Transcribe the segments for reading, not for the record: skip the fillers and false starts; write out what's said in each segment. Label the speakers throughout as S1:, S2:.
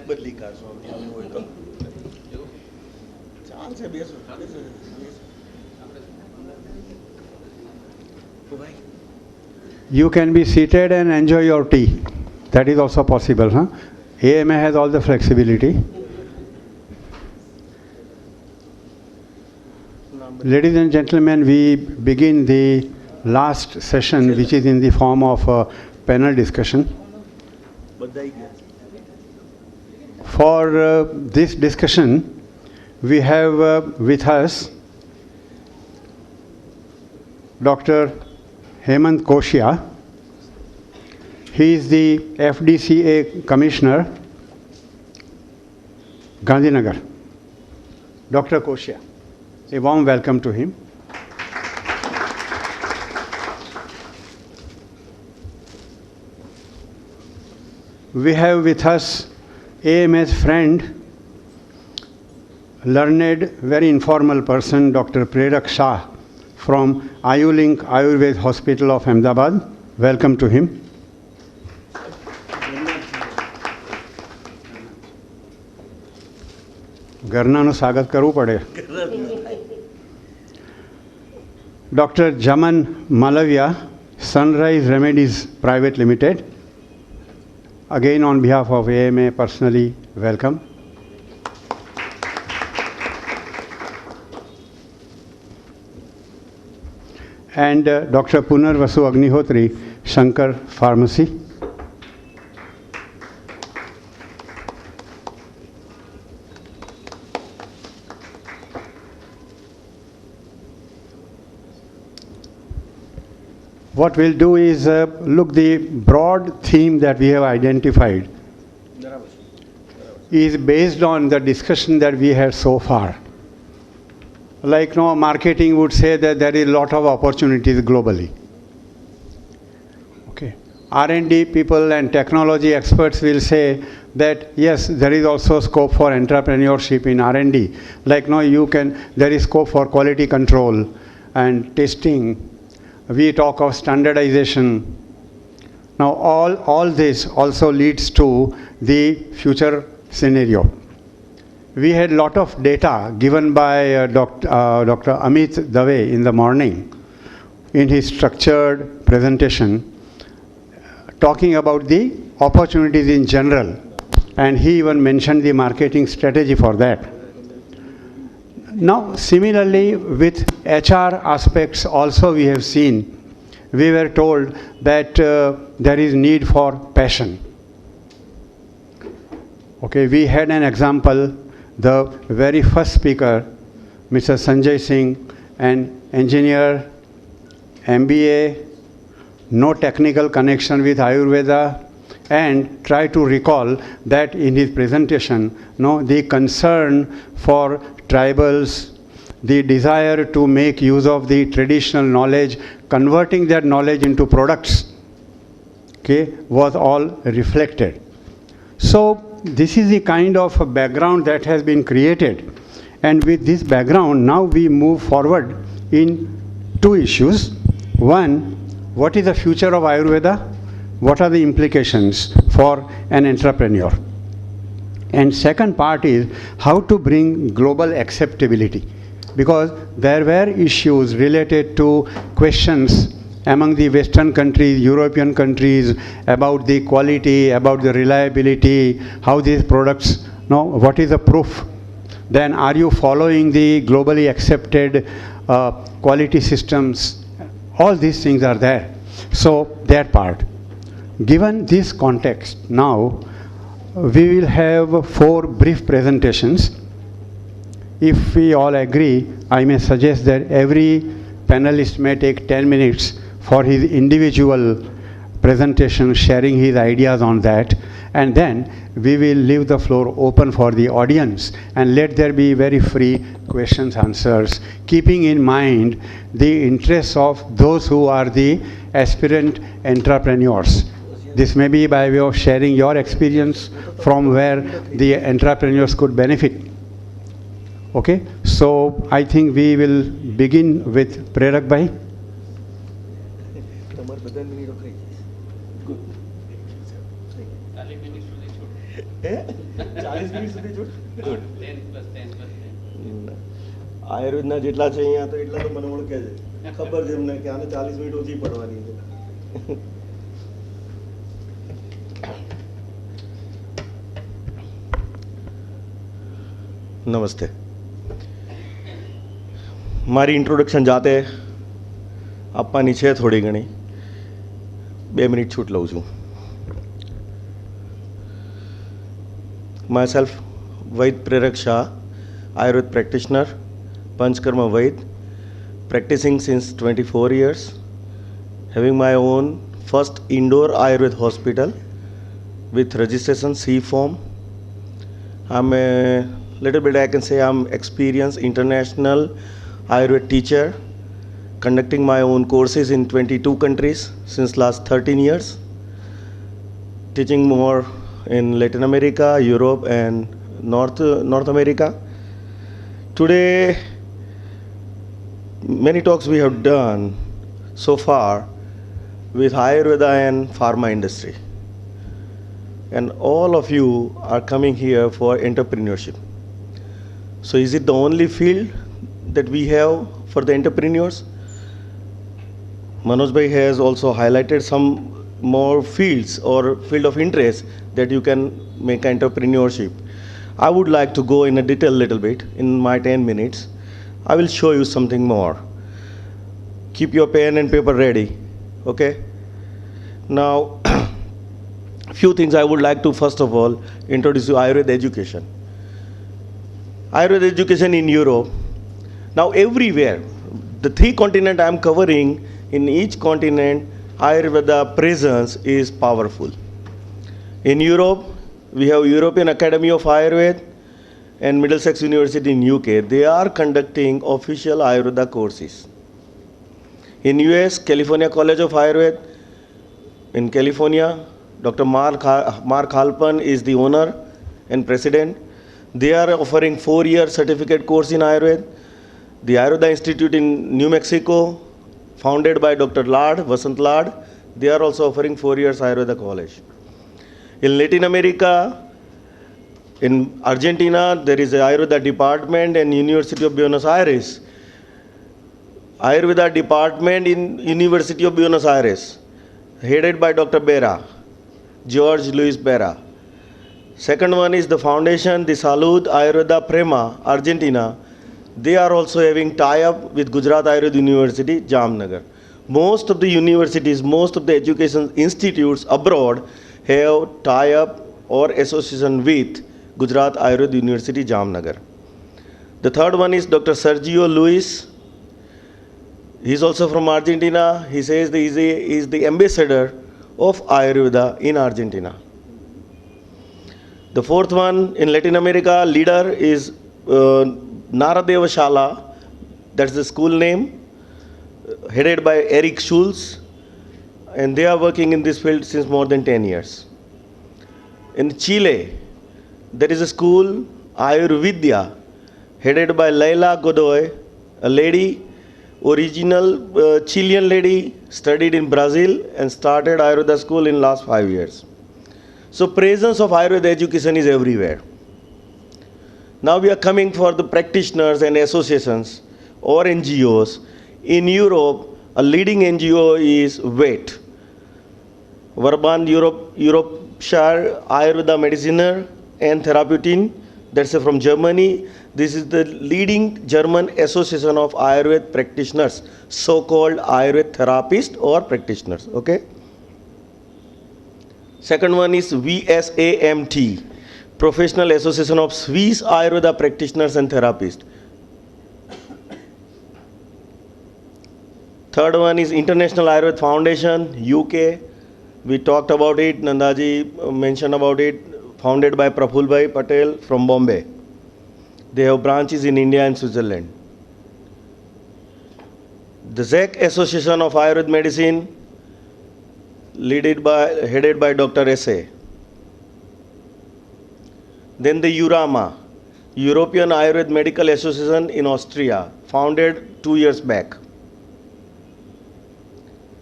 S1: બદલી કાઢશો એવું હોય તો ચાલશે બેસો ભાઈ.
S2: You can be seated and enjoy your tea. That is also possible. Huh? AMA has all the flexibility. Ladies and gentlemen, we begin the last session, which is in the form of a panel discussion. For this discussion, we have with us Dr. Hemant Koshia. He is the FDCA Commissioner, Gandhinagar. Dr. Koshia, a warm welcome to him. We have with us AMA's friend, learned, very informal person, Dr. Prerak Shah from Ayulink Ayurved Hospital of Ahmedabad. Welcome to him. ઘરનાનું સ્વાગત કરવું પડે. Dr. Jaman Malavia, Sunrise Remedies Private Limited. Again, on behalf of AMA, personally welcome. And Dr. Punarvasu Agnihotri, Shankar Pharmacy. What we'll do is look the broad theme that we have identified is based on the discussion that we had so far. Like no, marketing would say that there is a lot of opportunities globally. Okay. R&D people and technology experts will say that yes, there is also scope for entrepreneurship in R&D. Like no, there is scope for quality control and testing. We talk of standardization. Now all this also leads to the future scenario. We had a lot of data given by Dr. Amit Dave in the morning in his structured presentation, talking about the opportunities in general, and he even mentioned the marketing strategy for that. Now similarly with HR aspects also we have seen, we were told that there is need for passion. Okay, we had an example, the very first speaker, Mr. Sanjay Singh, an engineer, MBA, no technical connection with Ayurveda, and try to recall that in his presentation, the concern for tribals, the desire to make use of the traditional knowledge, converting that knowledge into products, okay, was all reflected. So this is the kind of a background that has been created, and with this background now we move forward in two issues. One, what is the future of Ayurveda? What are the implications for an entrepreneur? And second part is how to bring global acceptability, because there were issues related to questions among the Western countries, European countries, about the quality, about the reliability, how these products, what is the proof? Then are you following the globally accepted quality systems? All these things are there. So that part. Given this context, now we will have 4 brief presentations. If we all agree, I may suggest that every panelist may take 10 minutes for his individual presentation, sharing his ideas on that, and then we will leave the floor open for the audience and let there be very free questions, answers, keeping in mind the interests of those who are the aspirant entrepreneurs. This may be by way of sharing your experience from where the entrepreneurs could benefit. Okay, so I think we will begin with Prerak Bhai.
S1: 40 minute સુધી છૂટ good
S3: 10+10+10.
S1: આયુર્વેદના જેટલા છે અહીંયા તો એટલા તો મને ઓળખે છે ખબર છે એમને કે આને 40 મિનિટ ઓછી પડવાની છે નમસ્તે મારી ઇન્ટ્રોડક્શન જાતે આપવાની છે થોડી ઘણી 2 મિનિટ છૂટ લઉં છું myself Vaid Prerak Shah, Ayurved practitioner, Panchkarma Vaid, practicing since 24 years, having my own first indoor Ayurved hospital with registration C form. I'm a little bit, I can say I'm experienced international Ayurved teacher, conducting my own courses in 22 countries since last 13 years, teaching more in Latin America, Europe and North America. Today, many talks we have done so far with Ayurveda and pharma industry. And all of you are coming here for entrepreneurship. So is it the only field that we have for the entrepreneurs? Manoj Bhai has also highlighted some more fields or field of interest that you can make entrepreneurship. I would like to go in a detail little bit in my 10 minutes. I will show you something more. Keep your pen and paper ready, okay? Now, few things I would like to first of all introduce you Ayurveda education. Ayurveda education in Europe. Now everywhere, the 3 continents I am covering, in each continent, Ayurveda presence is powerful. In Europe, we have European Academy of Ayurveda and Middlesex University in UK. They are conducting official Ayurveda courses. In US, California College of Ayurveda. In California, Dr. Mark Halpern is the owner and president. They are offering 4-year certificate course in Ayurveda. The Ayurveda Institute in New Mexico, founded by Dr. Lad, Vasant Lad, they are also offering 4 years Ayurveda college. In Latin America, in Argentina, there is a Ayurveda department and University of Buenos Aires. Ayurveda department in University of Buenos Aires, headed by Dr. Bera, George Luis Bera. Second one is the foundation, the Salud Ayurveda Prema, Argentina. They are also having tie-up with Gujarat Ayurveda University, Jamnagar. Most of the universities, most of the education institutes abroad have tie-up or association with Gujarat Ayurveda University, Jamnagar. The third one is Dr. Sergio Luis. He is also from Argentina. He says he is the ambassador of Ayurveda in Argentina. The fourth one in Latin America, leader is Naradeva Shala, that's the school name, headed by Eric Schulz, and they are working in this field since more than 10 years. In Chile, there is a school, Ayurvidya, headed by Leila Godoy, a lady, original Chilean lady, studied in Brazil and started Ayurveda school in last 5 years. So presence of Ayurveda education is everywhere. Now we are coming for the practitioners and associations or NGOs. In Europe, a leading NGO is VET, Verband Europeshire Ayurveda Mediciner and Therapeutin, that's from Germany. This is the leading German association of Ayurveda practitioners, so-called Ayurveda therapists or practitioners, okay? Second one is VSAMT, Professional Association of Swiss Ayurveda Practitioners and Therapists. Third one is International Ayurveda Foundation, UK. We talked about it, Nandaji mentioned about it, founded by Praful Bhai Patel from Bombay. They have branches in India and Switzerland. The ZEC Association of Ayurveda Medicine, headed by Dr. S.A. Then the EURAMA, European Ayurveda Medical Association in Austria, founded 2 years back.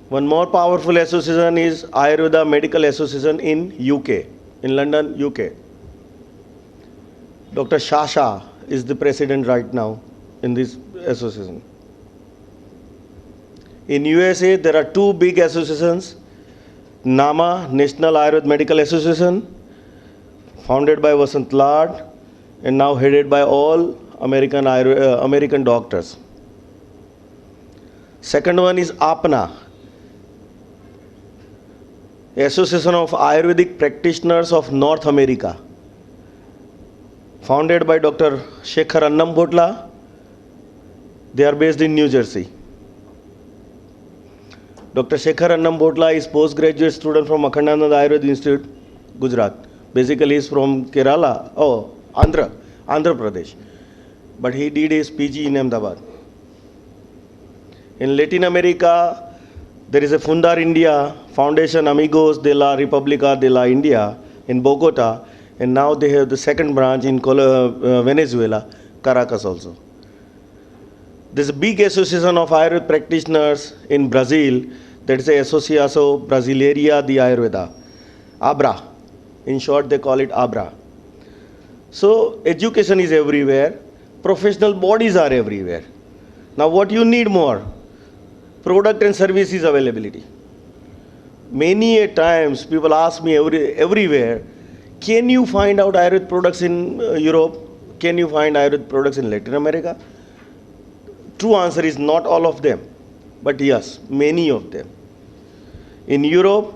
S1: One more powerful association is Ayurveda Medical Association in UK, in London, UK. Dr. Shasha is the president right now in this association. In USA, there are two big associations, NAMA, National Ayurveda Medical Association, founded by Vasant Lad and now headed by all American doctors. Second one is APNA, Association of Ayurvedic Practitioners of North America, founded by Dr. Shekhar Annambhotla. They are based in New Jersey. Dr. Shekhar Annambhotla is postgraduate student from Akhandanand Ayurveda Institute, Gujarat. Basically, he is from Kerala, Andhra Pradesh. But he did his PG in Ahmedabad. In Latin America, there is a Fundar India Foundation Amigos de la República de la India in Bogota, and now they have the second branch in Venezuela, Caracas also. There's a big association of Ayurveda practitioners in Brazil, that is the Associação Brasileira de Ayurveda, ABRA. In short, they call it ABRA. So education is everywhere, professional bodies are everywhere. Now what you need more? Product and services availability. Many a times people ask me everywhere, can you find out Ayurveda products in Europe? Can you find Ayurveda products in Latin America? True answer is not all of them, but yes, many of them. In Europe,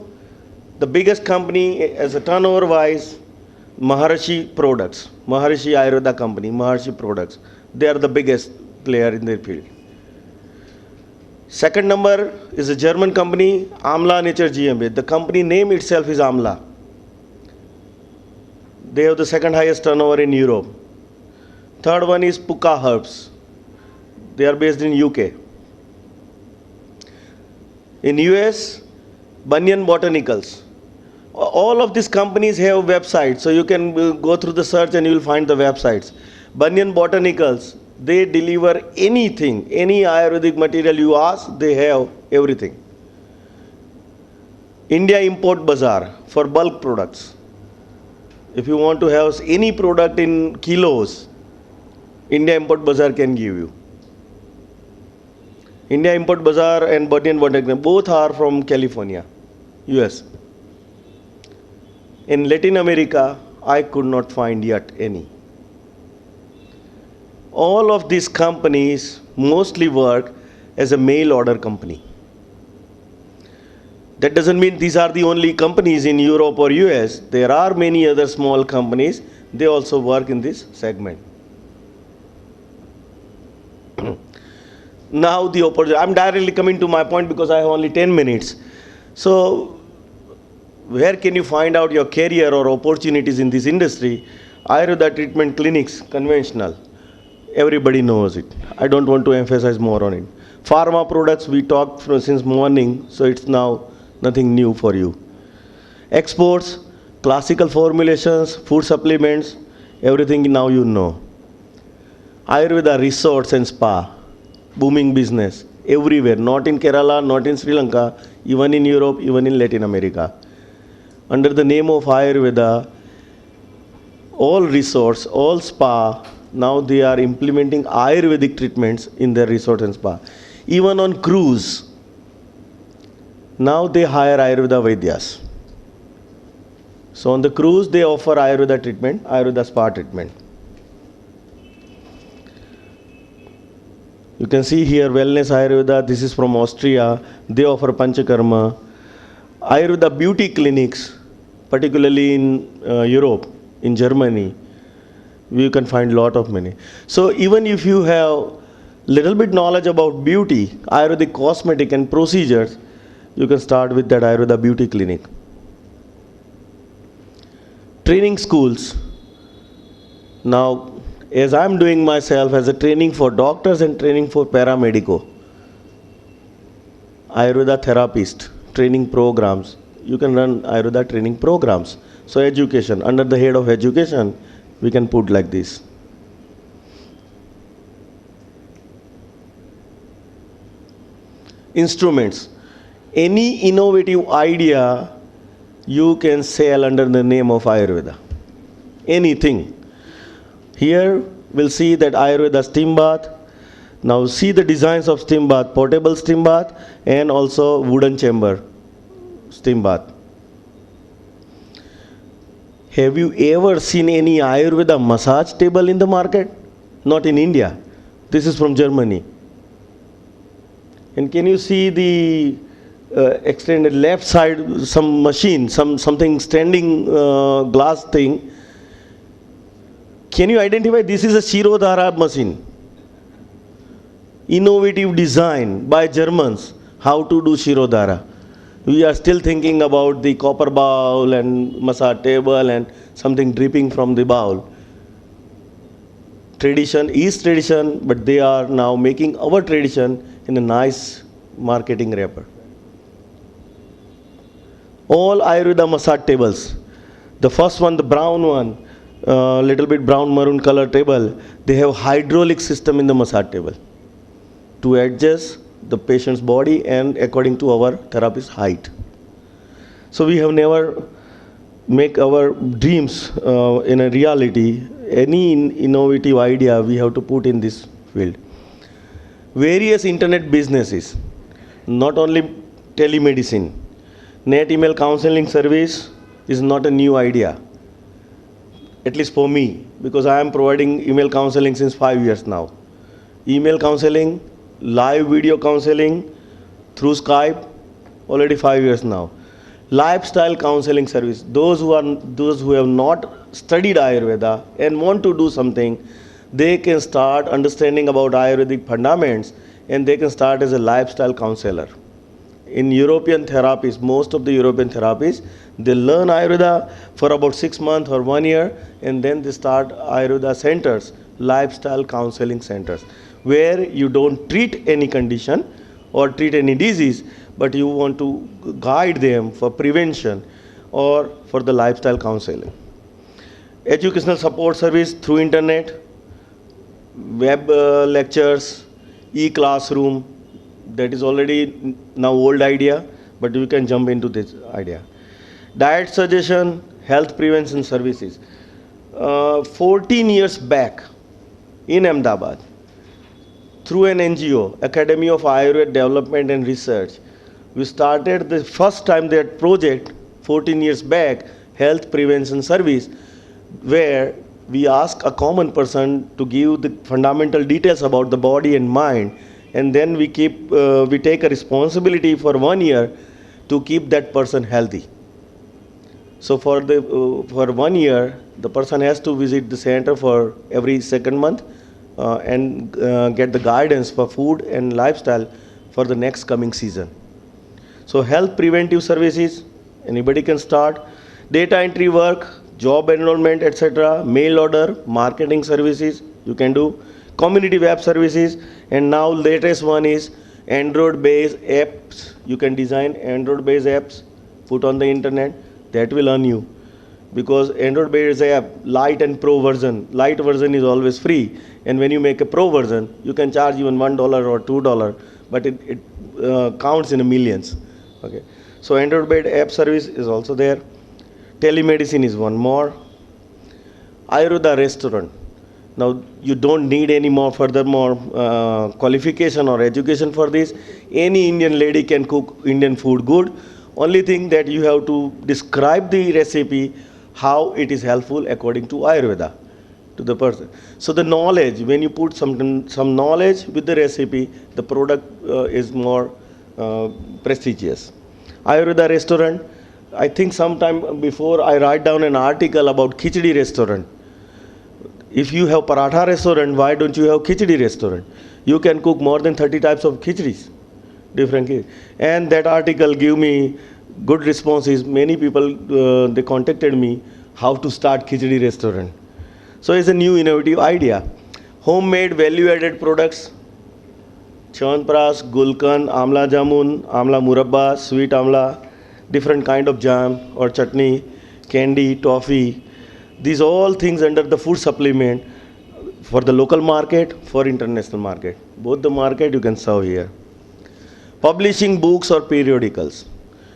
S1: the biggest company as a turnover wise, Maharishi Products, Maharishi Ayurveda company, Maharishi Products. They are the biggest player in their field. Second number is a German company, Amla Nature GmbH. The company name itself is Amla. They have the second highest turnover in Europe. Third one is Puka Herbs. They are based in UK. In US, Bunyan Botanicals. All of these companies have websites, so you can go through the search and you will find the websites. Bunyan Botanicals, they deliver anything, any Ayurvedic material you ask, they have everything. India Import Bazaar for bulk products. If you want to have any product in kilos, India Import Bazaar can give you. India Import Bazaar and Bunyan Botanical, both are from California, US. In Latin America, I could not find yet any. All of these companies mostly work as a mail order company. That doesn't mean these are the only companies in Europe or US. There are many other small companies. They also work in this segment. Now the opportunity. I'm directly coming to my point because I have only 10 minutes. So where can you find out your career or opportunities in this industry? Ayurveda treatment clinics, conventional. Everybody knows it. I don't want to emphasize more on it. Pharma products, we talked since morning, so it's now nothing new for you. Exports, classical formulations, food supplements, everything now you know. Ayurveda resorts and spa, booming business everywhere, not in Kerala, not in Sri Lanka, even in Europe, even in Latin America. Under the name of Ayurveda, all resorts, all spa, now they are implementing Ayurvedic treatments in their resort and spa. Even on cruise, now they hire Ayurveda Vaidyas. So on the cruise, they offer Ayurveda treatment, Ayurveda spa treatment. You can see here Wellness Ayurveda, this is from Austria. They offer Panchakarma. Ayurveda beauty clinics, particularly in Europe, in Germany, you can find lot of many. So even if you have little bit knowledge about beauty, Ayurvedic cosmetic and procedures, you can start with that Ayurveda beauty clinic. Training schools. Now, as I'm doing myself as a training for doctors and training for paramedico, Ayurveda therapist, training programs, you can run Ayurveda training programs. So education, under the head of education, we can put like this. Instruments. Any innovative idea you can sell under the name of Ayurveda. Anything. Here we'll see that Ayurveda steam bath. Now see the designs of steam bath, portable steam bath and also wooden chamber steam bath. Have you ever seen any Ayurveda massage table in the market? Not in India. This is from Germany. And can you see the extended left side, some machine, something standing glass thing? Can you identify this is a Shirodhara machine? Innovative design by Germans, how to do Shirodhara. We are still thinking about the copper bowl and massage table and something dripping from the bowl. Tradition is tradition, but they are now making our tradition in a nice marketing wrapper. All Ayurveda massage tables. The first one, the brown one, little bit brown maroon color table, they have hydraulic system in the massage table to adjust the patient's body and according to our therapist's height. So we have never make our dreams in a reality. Any innovative idea we have to put in this field. Various internet businesses, not only telemedicine. Net email counseling service is not a new idea, at least for me, because I am providing email counseling since 5 years now. Email counseling, live video counseling through Skype, already 5 years now. Lifestyle counseling service, those who have not studied Ayurveda and want to do something, they can start understanding about Ayurvedic fundamentals and they can start as a lifestyle counselor. In European therapies, most of the European therapies, they learn Ayurveda for about 6 months or 1 year and then they start Ayurveda centers, lifestyle counseling centers, where you don't treat any condition or treat any disease, but you want to guide them for prevention or for the lifestyle counseling. Educational support service through internet, web lectures, e-classroom, that is already now old idea, but you can jump into this idea. Diet suggestion, health prevention services. 14 years back in Ahmedabad, through an NGO, Academy of Ayurveda Development and Research, we started the first time that project 14 years back, health prevention service, where we ask a common person to give the fundamental details about the body and mind, and then we take a responsibility for 1 year to keep that person healthy. So for 1 year, the person has to visit the center for every second month and get the guidance for food and lifestyle for the next coming season. So health preventive services, anybody can start. Data entry work, job enrollment, etc. Mail order, marketing services, you can do. Community web services, and now latest one is Android-based apps. You can design Android-based apps, put on the internet, that will earn you. Because Android-based app, light and pro version, light version is always free, and when you make a pro version, you can charge even $1 or $2, but it counts in the millions. Okay. So Android-based app service is also there. Telemedicine is one more. Ayurveda restaurant. Now you don't need any more furthermore qualification or education for this. Any Indian lady can cook Indian food good. Only thing that you have to describe the recipe, how it is helpful according to Ayurveda to the person. So the knowledge, when you put some knowledge with the recipe, the product is more prestigious. Ayurveda restaurant, I think sometime before I write down an article about Khichdi restaurant. If you have paratha restaurant, why don't you have khichdi restaurant? You can cook more than 30 types of khichdis, different khichdi. And that article gave me good responses. Many people, they contacted me how to start khichdi restaurant. So it's a new innovative idea. Homemade value-added products, Chyawanprash, Gulkan, Amla Jamun, Amla Murabba, sweet Amla, different kind of jam or chutney, candy, toffee. These all things under the food supplement for the local market, for international market. Both the market you can serve here. Publishing books or periodicals.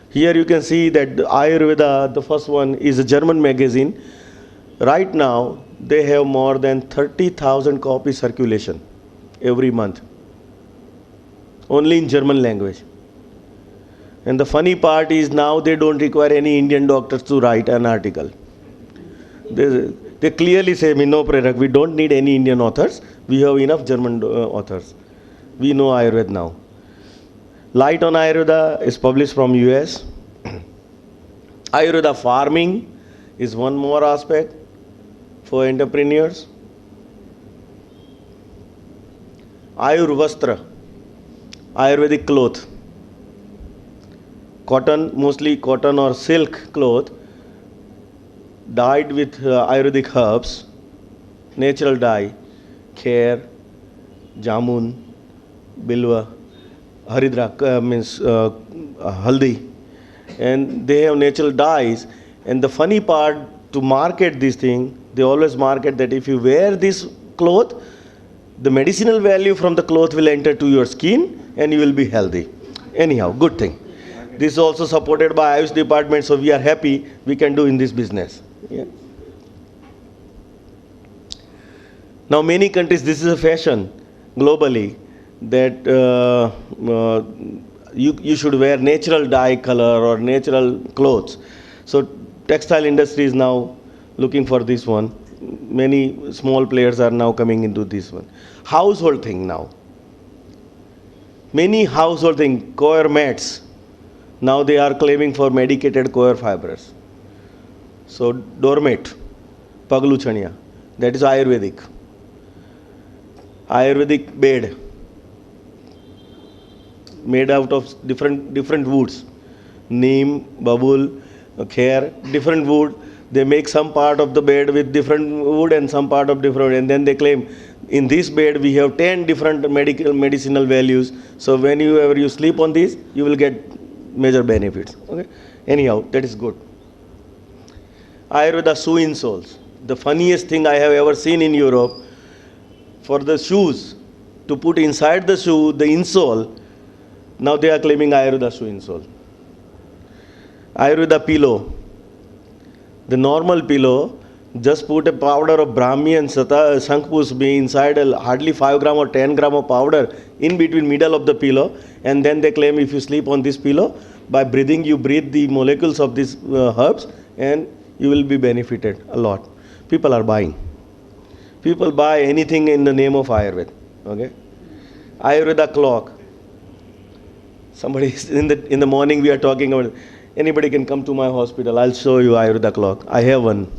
S1: Here you can see that Ayurveda, the first one, is a German magazine. Right now, they have more than 30,000 copies circulation every month, only in German language. And the funny part is now they don't require any Indian doctors to write an article. They clearly say, no, Prerak, we don't need any Indian authors. We have enough German authors. We know Ayurveda now. Light on Ayurveda is published from US. Ayurveda farming is one more aspect for entrepreneurs. Ayurvastra, Ayurvedic cloth. Cotton, mostly cotton or silk cloth, dyed with Ayurvedic herbs, natural dye, khair, jamun, bilwa, haridra, means haldi, and they have natural dyes. And the funny part, to market this thing, they always market that if you wear this cloth, the medicinal value from the cloth will enter to your skin and you will be healthy. Anyhow, good thing. This is also supported by Ayush department, so we are happy we can do in this business. Yeah. Now many countries, this is a fashion globally, that you should wear natural dye color or natural clothes. So textile industry is now looking for this one. Many small players are now coming into this one. Household thing now. Many household thing, coir mats. Now they are claiming for medicated coir fibers. So doormat, pagluchania, that is Ayurvedic. Ayurvedic bed, made out of different woods. Neem, babul, khair, different wood. They make some part of the bed with different wood and some part of different, and then they claim in this bed we have 10 different medicinal values. So whenever you sleep on this, you will get major benefits. Okay. Anyhow, that is good. Ayurveda shoe insoles. The funniest thing I have ever seen in Europe, for the shoes, to put inside the shoe the insole, now they are claiming Ayurveda shoe insole. Ayurveda pillow. The normal pillow, just put a powder of Brahmi and Shankpusbi inside hardly 5 gram or 10 gram of powder in between middle of the pillow, and then they claim if you sleep on this pillow, by breathing you breathe the molecules of these herbs and you will be benefited a lot. People are buying. People buy anything in the name of Ayurveda. Okay? Ayurveda clock. Somebody in the morning we are talking about, anybody can come to my hospital, I'll show you Ayurveda clock. I have one.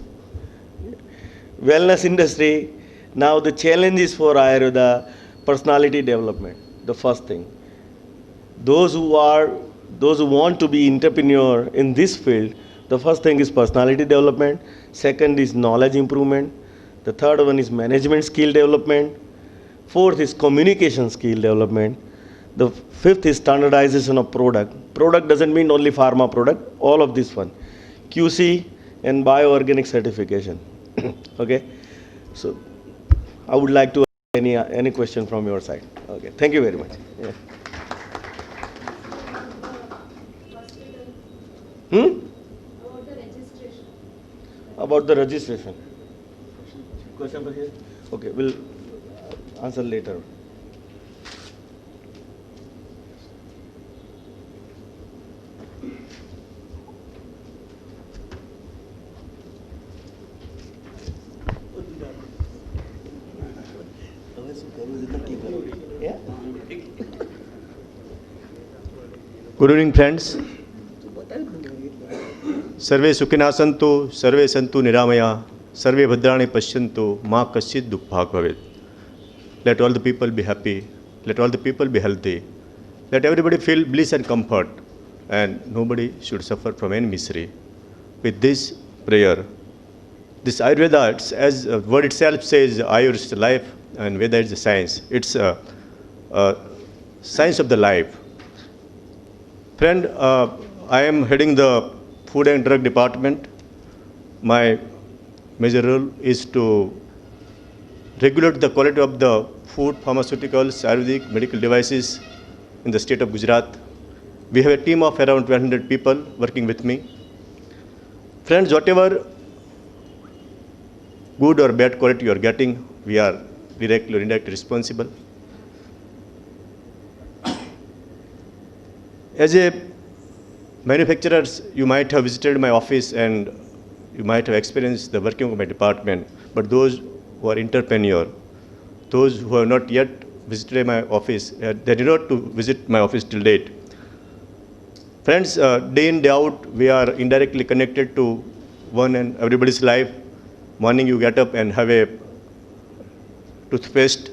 S1: Wellness industry, now the challenge is for Ayurveda, personality development, the first thing. Those who want to be entrepreneur in this field, the first thing is personality development, second is knowledge improvement, the third one is management skill development, fourth is communication skill development, the fifth is standardization of product. Product doesn't mean only pharma product, all of this one. QC and bioorganic certification. Okay, so I would like to ask any question from your side. Okay, thank you very much. Yeah.
S4: About the registration.
S1: About the registration. Question for here? Okay, we'll answer later.
S5: Good evening, friends. सर्वे सुखिनः सन्तु सर्वे सन्तु निरामया सर्वे भद्राणि पश्यन्तु मा कश्चित् दुःखभाग् भवेत्. Let all the people be happy, let all the people be healthy, let everybody feel bliss and comfort, and nobody should suffer from any misery. With this prayer, this Ayurveda, as the word itself says, Ayur is the life and Veda is the science. It's a science of the life. Friend, I am heading the Food and Drug Department. My major role is to regulate the quality of the food, pharmaceuticals, Ayurvedic, medical devices in the state of Gujarat. We have a team of around 1,200 people working with me. Friends, whatever good or bad quality you are getting, we are directly or indirectly responsible. As a manufacturers, you might have visited my office and you might have experienced the working of my department, but those who are entrepreneur, those who have not yet visited my office, they did not to visit my office till date. Friends, day in, day out, we are indirectly connected to one and everybody's life. Morning you get up and have a toothpaste,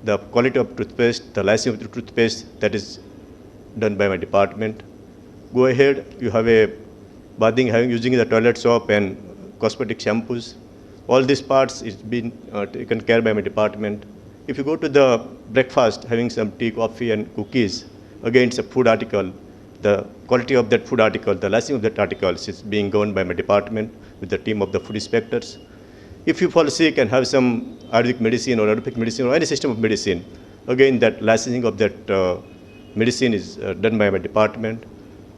S5: the quality of toothpaste, the licensing of the toothpaste, that is done by my department. Go ahead, you have a bathing, using the toilet soap and cosmetic shampoos. All these parts is being taken care by my department. If you go to the breakfast, having some tea, coffee and cookies, again it's a food article. The quality of that food article, the licensing of that article is being governed by my department with the team of the food inspectors. If you fall sick and have some Ayurvedic medicine or allopathic medicine or any system of medicine, again that licensing of that medicine is done by my department.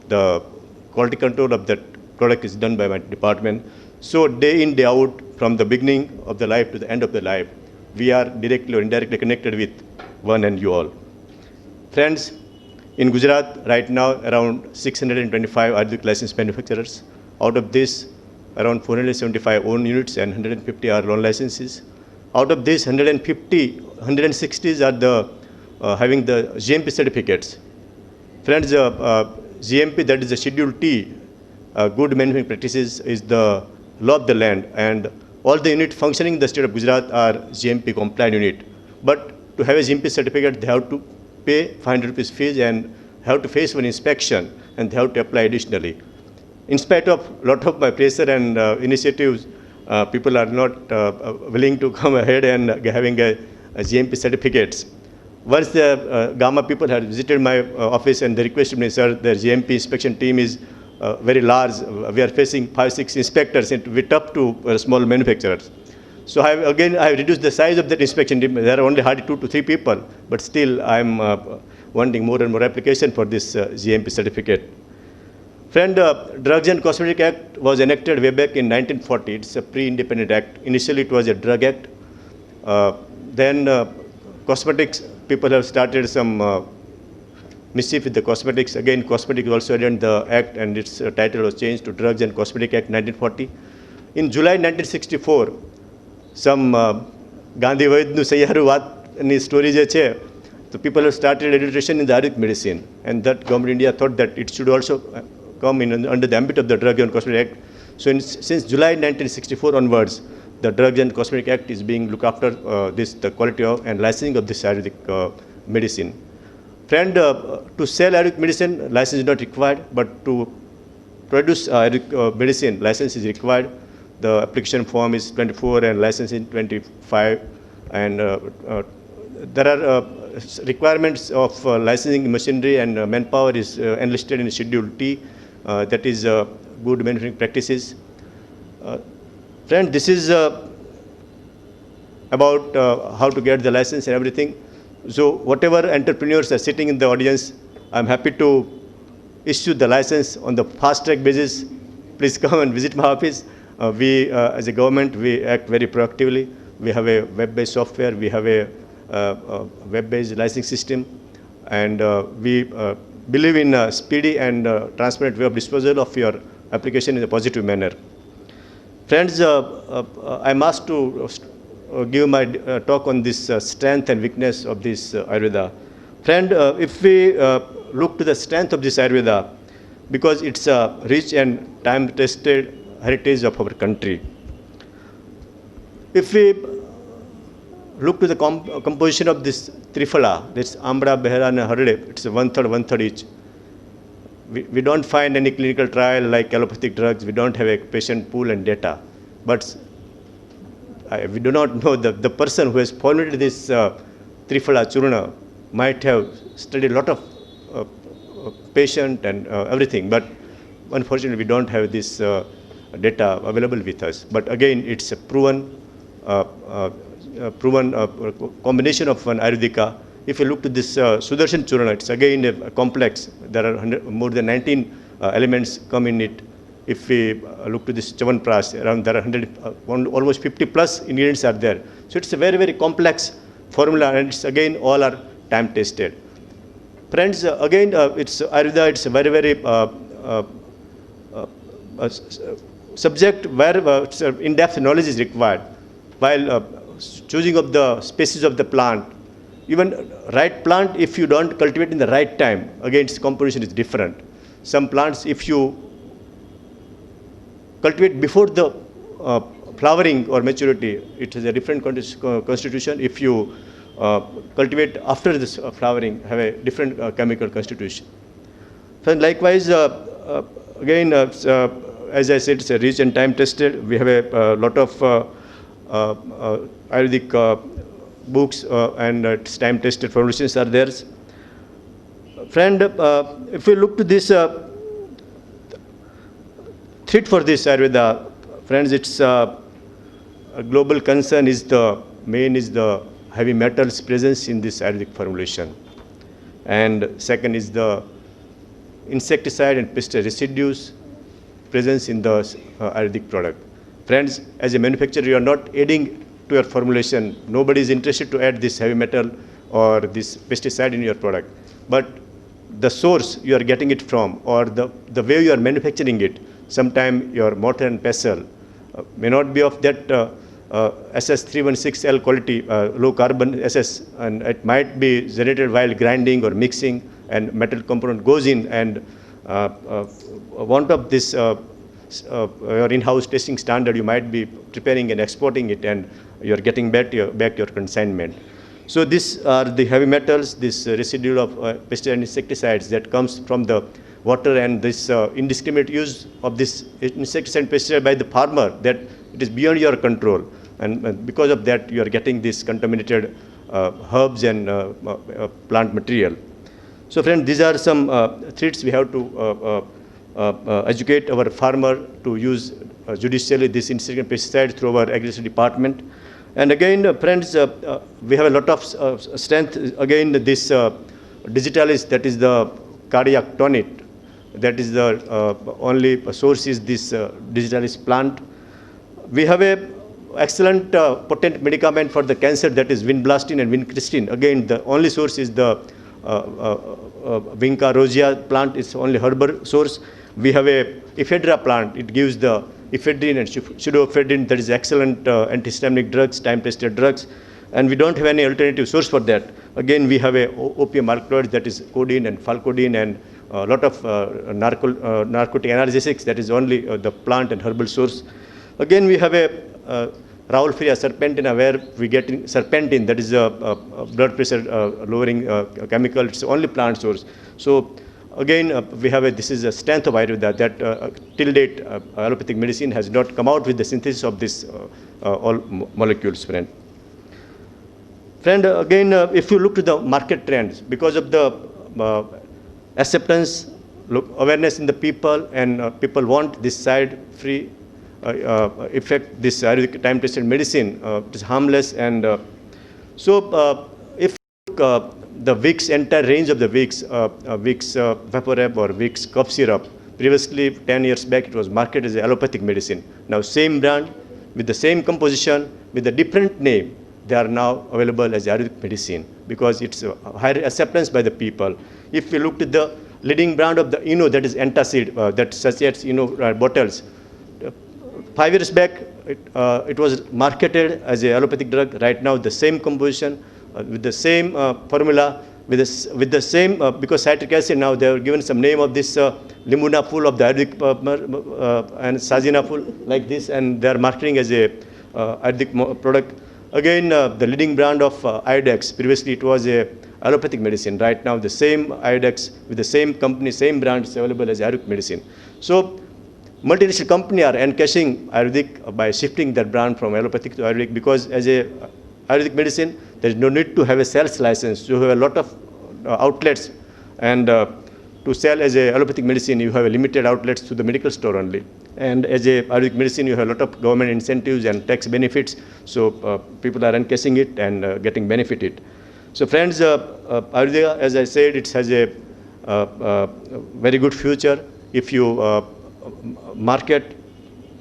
S5: The quality control of that product is done by my department. So day in, day out, from the beginning of the life to the end of the life, we are directly or indirectly connected with one and you all. Friends, in Gujarat, right now, around 625 Ayurvedic licensed manufacturers. Out of this, around 475 own units and 150 are loan licenses. Out of this, 160 are the having the GMP certificates. Friends, GMP, that is the Schedule T, good manufacturing practices, is the law of the land, and all the units functioning in the state of Gujarat are GMP compliant unit. But to have a GMP certificate, they have to pay 500 rupees fees and have to face one inspection, and they have to apply additionally. In spite of a lot of my pressure and initiatives, people are not willing to come ahead and having a GMP certificates. Once the Gamma people had visited my office and they requested me, sir, the GMP inspection team is very large. We are facing 5-6 inspectors, and we're tough to small manufacturers. So I have reduced the size of that inspection team. There are only hardly 2 to 3 people, but still I'm wanting more and more application for this GMP certificate. Friend, Drugs and Cosmetic Act was enacted way back in 1940. It's a pre-independent act. Initially it was a drug act. Then cosmetics, people have started some mischief with the cosmetics. Again, cosmetics also added in the act, and its title was changed to Drugs and Cosmetic Act 1940. In July 1964, some Gandhi Vaidnu Sayyaru Vatni story je che, the people have started adulteration in the Ayurvedic medicine, and that government of India thought that it should also come in under the ambit of the Drug and Cosmetic Act. So since July 1964 onwards, the Drug and Cosmetic Act is being looked after the quality of and licensing of this Ayurvedic medicine. Friend, to sell Ayurvedic medicine, license is not required, but to produce Ayurvedic medicine, license is required. The application form is 24 and license in 25, and there are requirements of licensing machinery and manpower is enlisted in Schedule T, that is good manufacturing practices. Friend, this is about how to get the license and everything. So whatever entrepreneurs are sitting in the audience, I'm happy to issue the license on the fast track basis. Please come and visit my office. We, as a government, we act very proactively. We have a web-based software. We have a web-based licensing system. And we believe in a speedy and transparent way of disposal of your application in a positive manner. Friends, I'm asked to give my talk on this strength and weakness of this Ayurveda. Friend, if we look to the strength of this Ayurveda, because it's a rich and time-tested heritage of our country. If we look to the composition of this Triphala, that's Ambra, Behra and Harde, it's 1/3 each. We don't find any clinical trial like allopathic drugs. We don't have a patient pool and data. But we do not know the person who has formulated this Triphala Churna might have studied a lot of patient and everything. But unfortunately, we don't have this data available with us. But again, it's a proven combination of an Ayurvedica if you look to this Sudarshan Churna, it's again a complex. There are more than 19 elements come in it. If we look to this Chavanprash, around there are almost 50 plus ingredients are there. So it's a very, very complex formula, and it's again all are time tested. Friends, again, it's Ayurveda, it's a very, very subject where in-depth knowledge is required. While choosing of the species of the plant, even right plant, if you don't cultivate in the right time, again, its composition is different. Some plants, if you cultivate before the flowering or maturity, it has a different constitution. If you cultivate after this flowering, have a different chemical constitution. So likewise, again, as I said, it's a rich and time tested. We have a lot of Ayurvedic books and it's time tested formulations are there. Friend, if we look to this threat for this Ayurveda, friends, it's a global concern is the heavy metals presence in this Ayurvedic formulation. And second is the insecticide and pesticide residues presence in the Ayurvedic product. Friends, as a manufacturer, you are not adding to your formulation. Nobody is interested to add this heavy metal or this pesticide in your product. But the source you are getting it from, or the way you are manufacturing it, sometime your mortar and pestle may not be of that SS316L quality, low carbon SS, and it might be generated while grinding or mixing, and metal component goes in, and want of this your in-house testing standard, you might be preparing and exporting it, and you are getting back your consignment. So these are the heavy metals, this residue of pesticide and insecticides that comes from the water, and this indiscriminate use of this insecticide and pesticide by the farmer, that it is beyond your control. And because of that, you are getting this contaminated herbs and plant material. So friends, these are some threats we have to educate our farmer to use judicially this insecticide and pesticide through our agriculture department. And again, friends, we have a lot of strength. Again, this digitalis, that is the cardiac tonic, that is the only source is this digitalis plant. We have a excellent potent medicament for the cancer, that is vinblastine and vincristine. Again, the only source is the Vinca rosea plant, is only herbal source. We have a ephedra plant, it gives the ephedrine and pseudoephedrine, that is excellent antihistaminic drugs, time-tested drugs, and we don't have any alternative source for that. Again, we have a opium alkaloids, that is codeine and falcodeine, and a lot of narcotic analgesics, that is only the plant and herbal source. Again, we have a Rauwolfia serpentina, where we get serpentine, that is a blood pressure lowering chemical, it's only plant source. So again, we have this is a strength of Ayurveda, that till date allopathic medicine has not come out with the synthesis of this all molecules, friend. Friend, again, if you look to the market trends, because of the acceptance, awareness in the people, and people want this side-free effect, this Ayurvedic time-tested medicine, it is harmless, and so if you look, the Vicks, entire range of the Vicks, Vicks Vaporub or Vicks cough syrup, previously 10 years back it was marketed as allopathic medicine. Now same brand, with the same composition, with a different name, they are now available as Ayurvedic medicine, because it's a higher acceptance by the people. If we look to the leading brand of the Eno, that is Antacid, that sachets bottles, 5 years back it was marketed as a allopathic drug. Right now the same composition, with the same formula, with the same, because citric acid, now they have given some name of this limunaful of the Ayurvedic and sazinaful, like this, and they are marketing as a Ayurvedic product. Again, the leading brand of Iodex, previously it was a allopathic medicine. Right now the same Iodex with the same company, same brand is available as Ayurvedic medicine. So multinational company are encashing Ayurvedic by shifting their brand from allopathic to Ayurvedic, because as a Ayurvedic medicine, there is no need to have a sales license. You have a lot of outlets, and to sell as a allopathic medicine, you have a limited outlets to the medical store only. And as a Ayurvedic medicine, you have a lot of government incentives and tax benefits, so people are encashing it and getting benefited. So friends, Ayurveda, as I said, it has a very good future if you market,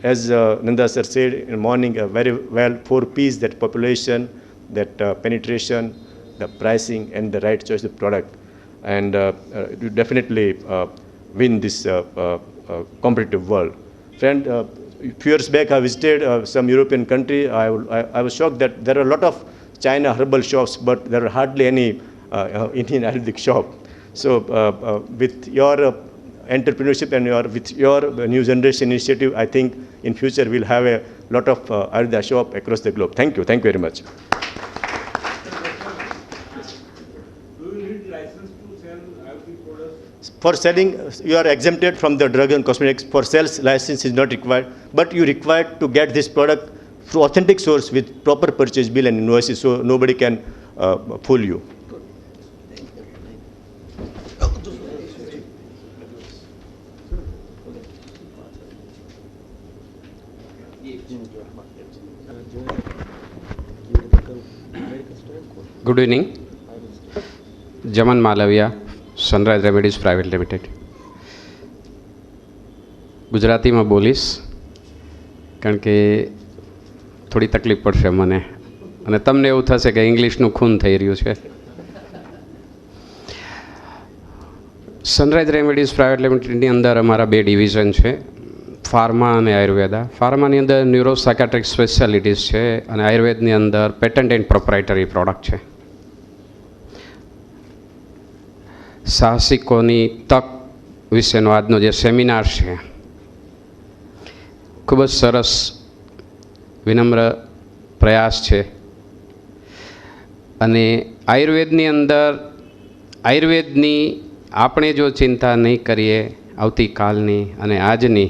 S5: as Nanda sir said in the morning, very well, 4 P's, that population, that penetration, the pricing, and the right choice of product. And you definitely win this competitive world. Friend, a few years back I visited some European country. I was shocked that there are a lot of China herbal shops, but there are hardly any Indian Ayurvedic shop. So with your entrepreneurship and with your new generation initiative, I think in future we'll have a lot of Ayurveda shop across the globe. Thank you very much. For selling, you are exempted from the drug and cosmetics. For sales, license is not required, but you required to get this product through authentic source with proper purchase bill and invoices, so nobody can fool you.
S3: Good evening. Jaman Malviya, sunrise remedies private limited. ગુજરાતીમાં બોલીશ કારણ કે થોડી તકલીફ પડશે મને અને તમને એવું થશે કે ઇંગ્લિશનું ખૂન થઈ રહ્યું છે. સનરાઈઝ રેમેડીઝ પ્રાઇવેટ લિમિટેડની અંદર અમારા 2 ડિવિઝન છે, ફાર્મા અને આયુર્વેદા. ફાર્માની અંદર ન્યુરો સાયકાટ્રિક સ્પેશિયાલિટીઝ છે અને આયુર્વેદની અંદર પેટન્ટ એન્ડ પ્રોપ્રાઇટરી પ્રોડક્ટ છે. સાહસિકોની તક વિશેનો આજનો જે સેમિનાર છે ખૂબ જ સરસ વિનમ્ર પ્રયાસ છે. અને આયુર્વેદની અંદર આયુર્વેદની આપણે જો ચિંતા નહીં કરીએ આવતીકાલની અને આજની,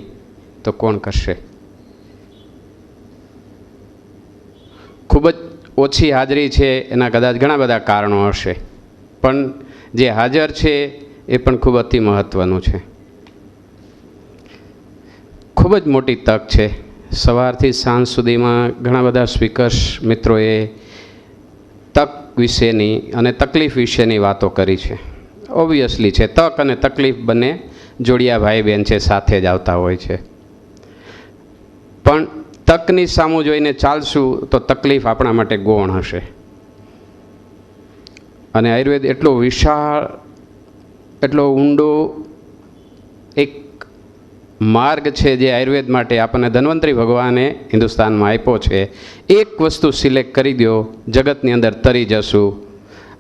S3: તો કોણ કરશે? ખૂબ જ ઓછી હાજરી છે, એના કદાચ ઘણા બધા કારણો હશે, પણ જે હાજર છે એ પણ ખૂબ અતિ મહત્ત્વનું છે. ખૂબ જ મોટી તક છે. સવારથી સાંજ સુધીમાં ઘણા બધા સ્પીકર્સ મિત્રોએ તક વિશેની અને તકલીફ વિશેની વાતો કરી છે. ઓબ્વિયસલી છે, તક અને તકલીફ બંને જોડિયા ભાઈ બહેન છે, સાથે જ આવતા હોય છે. પણ તકની સામું જોઈને ચાલશું તો તકલીફ આપણા માટે ગૌણ હશે. અને આયુર્વેદ એટલો વિશાળ, એટલો ઊંડો એક માર્ગ છે જે આયુર્વેદ માટે આપણને ધન્વંતરી ભગવાને હિન્દુસ્તાનમાં આપ્યો છે. એક વસ્તુ સિલેક્ટ કરી દો, જગતની અંદર તરી જશું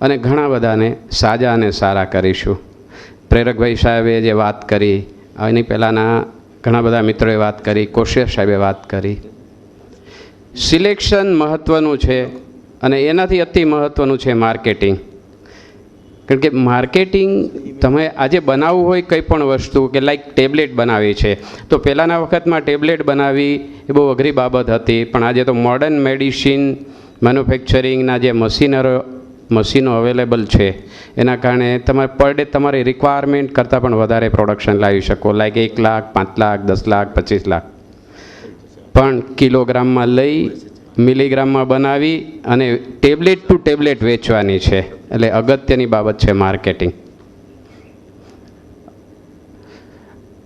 S3: અને ઘણા બધાને સાજા અને સારા કરીશું. પ્રેરકભાઈ સાહેબે જે વાત કરી, એની પહેલાંના ઘણા બધા મિત્રોએ વાત કરી, કોશિયા સાહેબે વાત કરી. સિલેક્શન મહત્ત્વનું છે અને એનાથી અતિ મહત્ત્વનું છે માર્કેટિંગ. કારણ કે માર્કેટિંગ તમે આજે બનાવવું હોય કંઈ પણ વસ્તુ, કે લાઈક ટેબ્લેટ બનાવી છે, તો પહેલાંના વખતમાં ટેબ્લેટ બનાવવી એ બહુ અઘરી બાબત હતી. પણ આજે તો મોડર્ન મેડિસિન મેન્યુફેક્ચરિંગના જે મશીનો અવેલેબલ છે, એના કારણે તમારે પર ડે તમારી રિક્વાયરમેન્ટ કરતાં પણ વધારે પ્રોડક્શન લાવી શકો. લાઈક 1 લાખ, 5 લાખ, 10 લાખ, 25 લાખ. પણ કિલોગ્રામમાં લઈ મિલીગ્રામમાં બનાવી અને ટેબ્લેટ ટુ ટેબ્લેટ વેચવાની છે. એટલે અગત્યની બાબત છે માર્કેટિંગ.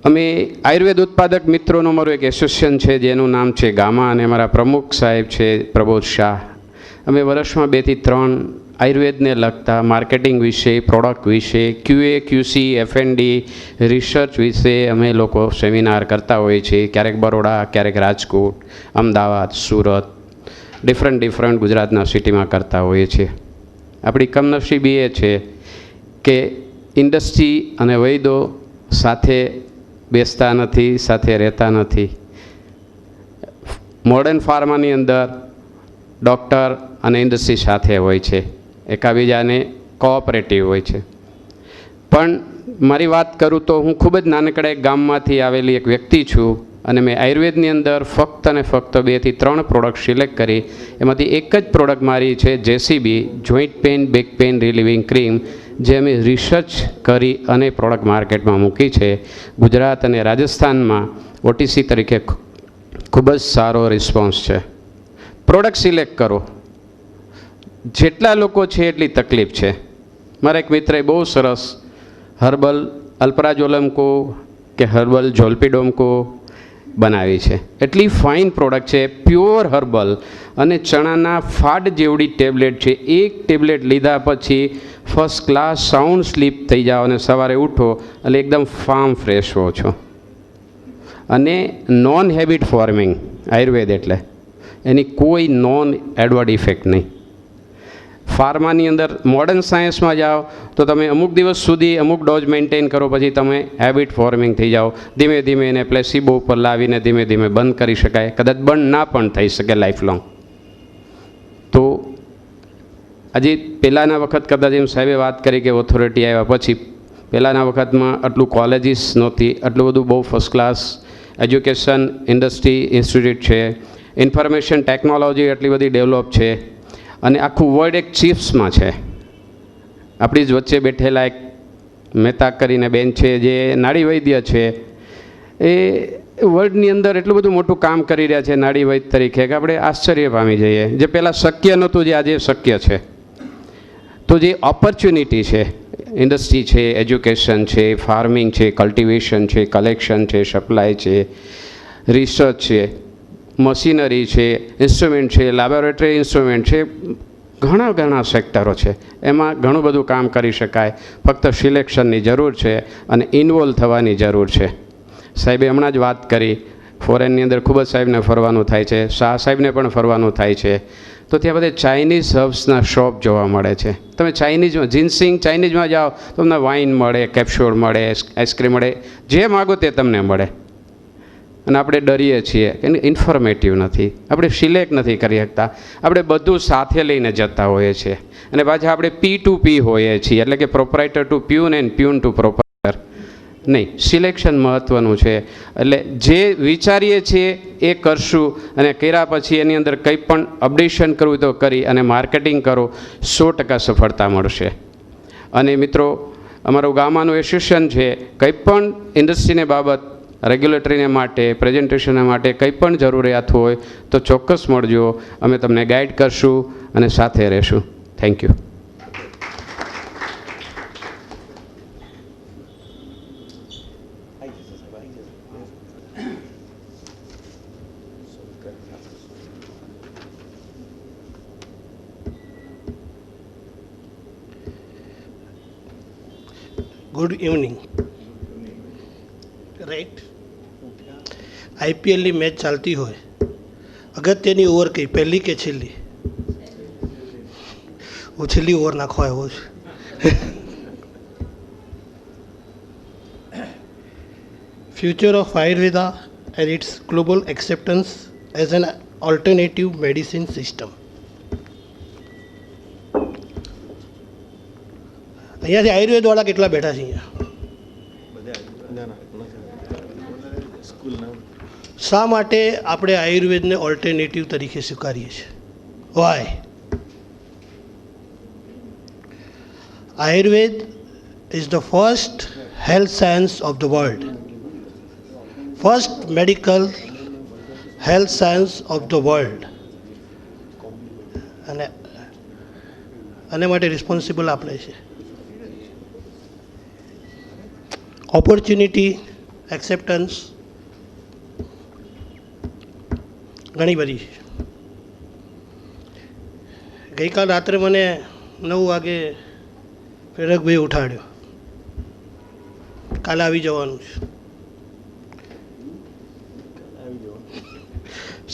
S3: અમે આયુર્વેદ ઉત્પાદક મિત્રોનું અમારું એક એસોસિએશન છે જેનું નામ છે ગામા, અને અમારા પ્રમુખ સાહેબ છે પ્રબોધ શાહ. અમે વર્ષમાં 2 થી 3 આયુર્વેદને લગતા માર્કેટિંગ વિશે, પ્રોડક્ટ વિશે, QA, QC, F&D, રિસર્ચ વિશે અમે લોકો સેમિનાર કરતા હોઈએ છીએ. ક્યારેક બરોડા, ક્યારેક રાજકોટ, અમદાવાદ, સુરત, ડિફરન્ટ ગુજરાતના સિટીમાં કરતા હોઈએ છીએ. આપણી કમનસીબી એ છે કે ઇન્ડસ્ટ્રી અને વૈદો સાથે બેસતા નથી, સાથે રહેતા નથી. મોડર્ન ફાર્માની અંદર ડૉક્ટર અને ઇન્ડસ્ટ્રી સાથે હોય છે, એકાબીજાને કોઓપરેટિવ હોય છે. પણ મારી વાત કરું તો હું ખૂબ જ નાનકડા એક ગામમાંથી આવેલી એક વ્યક્તિ છું, અને મેં આયુર્વેદની અંદર ફક્ત અને ફક્ત 2 થી 3 પ્રોડક્ટ સિલેક્ટ કરી. એમાંથી એક જ પ્રોડક્ટ મારી છે JCB, joint pain back pain relieving cream, જે અમે રિસર્ચ કરી અને પ્રોડક્ટ માર્કેટમાં મૂકી છે. ગુજરાત અને રાજસ્થાનમાં OTC તરીકે ખૂબ જ સારો રિસ્પોન્સ છે. પ્રોડક્ટ સિલેક્ટ કરો, જેટલા લોકો છે એટલી તકલીફ છે. મારા એક મિત્રએ બહુ સરસ હર્બલ અલ્પરાઝોલમ કે હર્બલ ઝોલ્પીડોમ બનાવી છે. એટલી ફાઇન પ્રોડક્ટ છે, પ્યોર હર્બલ, અને ચણાના ફાડ જેવડી ટેબ્લેટ છે. એક ટેબ્લેટ લીધા પછી ફર્સ્ટ ક્લાસ સાઉન્ડ સ્લીપ થઈ જાઓ અને સવારે ઉઠો એટલે એકદમ ફાર્મ ફ્રેશ હો છો. અને નોન હેબિટ ફોર્મિંગ આયુર્વેદ એટલે એની કોઈ નોન એડવર્ડ ઇફેક્ટ નહીં. ફાર્માની અંદર મોડર્ન સાયન્સમાં જાઓ તો તમે અમુક દિવસ સુધી અમુક ડોઝ મેન્ટેન કરો, પછી તમે હેબિટ ફોર્મિંગ થઈ જાઓ. ધીમે ધીમે એને પ્લેસિબો ઉપર લાવીને ધીમે ધીમે બંધ કરી શકાય, કદાચ બંધ ના પણ થઈ શકે લાઈફ લોંગ. તો આજે પહેલાંના વખત કદાચ એમ સાહેબે વાત કરી કે ઓથોરિટી આવ્યા પછી પહેલાંના વખતમાં આટલું કોલેજીસ નહોતી, આટલું બધું બહુ first class education industry institute છે, ઇન્ફોર્મેશન ટેકનોલોજી એટલી બધી ડેવલપ છે, અને આખું વર્લ્ડ એક ચીપ્સમાં છે. આપણી જ વચ્ચે બેઠેલા એક મહેતા કરીને બેન છે જે નાડી વૈદ્ય છે, એ વર્લ્ડની અંદર એટલું બધું મોટું કામ કરી રહ્યા છે નાડી વૈદ્ય તરીકે કે આપણે આશ્ચર્ય પામી જઈએ. જે પહેલાં શક્ય નહોતું જે આજે શક્ય છે. તો જે ઓપોર્ચ્યુનિટી છે, ઇન્ડસ્ટ્રી છે, એજ્યુકેશન છે, ફાર્મિંગ છે, કલ્ટિવેશન છે, કલેક્શન છે, સપ્લાય છે, રિસર્ચ છે, મશીનરી છે, ઇન્સ્ટ્રુમેન્ટ છે, લેબોરેટરી ઇન્સ્ટ્રુમેન્ટ છે, ઘણા ઘણા સેક્ટરો છે. એમાં ઘણું બધું કામ કરી શકાય. ફક્ત સિલેક્શનની જરૂર છે અને ઇન્વોલ્વ થવાની જરૂર છે. સાહેબે હમણાં જ વાત કરી, ફોરેનની અંદર ખૂબ જ સાહેબને ફરવાનું થાય છે, શાહ સાહેબને પણ ફરવાનું થાય છે. તો ત્યાં બધે ચાઇનીઝ હર્બ્સના શોપ જોવા મળે છે. તમે ચાઇનીઝમાં જિન્સિંગ ચાઇનીઝમાં જાઓ તો તમને વાઇન મળે, કેપ્સ્યુલ મળે, આઈસ્ક્રીમ મળે, જે માગો તે તમને મળે. અને આપણે ડરીએ છીએ કે ઇન્ફોર્મેટિવ નથી, આપણે સિલેક્ટ નથી કરી શકતા, આપણે બધું સાથે લઈને જતા હોઈએ છીએ. અને પાછા આપણે P2P હોઈએ છીએ, એટલે કે proprietor to peon and peon to proprietor નહીં. સિલેક્શન મહત્ત્વનું છે. એટલે જે વિચારીએ છીએ એ કરશું, અને કર્યા પછી એની અંદર કંઈ પણ અપડેશન કરવું તો કરી અને માર્કેટિંગ કરો, 100% સફળતા મળશે. અને મિત્રો, અમારું ગામાનું એસોસિએશન છે, કંઈ પણ ઇન્ડસ્ટ્રીને બાબત, રેગ્યુલેટરીને માટે, પ્રેઝન્ટેશનને માટે કંઈ પણ જરૂરિયાત હોય તો ચોક્કસ મળજો. અમે તમને ગાઈડ કરશું અને સાથે રહેશું. Thank you.
S6: Good evening. Right, આઈપીએલની મેચ ચાલતી હોય, અગત્યની ઓવર કઈ, પહેલી કે છેલ્લી? હું છેલ્લી ઓવર નાખવા આવ્યો છું. Future of Ayurveda and its global acceptance as an alternative medicine system. અહીંયાથી આયુર્વેદવાળા કેટલા બેઠા છે અહીંયા? શા માટે આપણે આયુર્વેદને ઓલ્ટરનેટિવ તરીકે સ્વીકારીએ છીએ? Why? Ayurveda is the first health science of the world, first medical health science of the world. અને માટે રિસ્પોન્સિબલ આપણે છે. ઓપોર્ચ્યુનિટી, એક્સેપ્ટન્સ ઘણી બધી છે. ગઈકાલ રાત્રે મને 9 વાગે પ્રેરકભાઈ ઉઠાડ્યો, કાલે આવી જવાનું છે.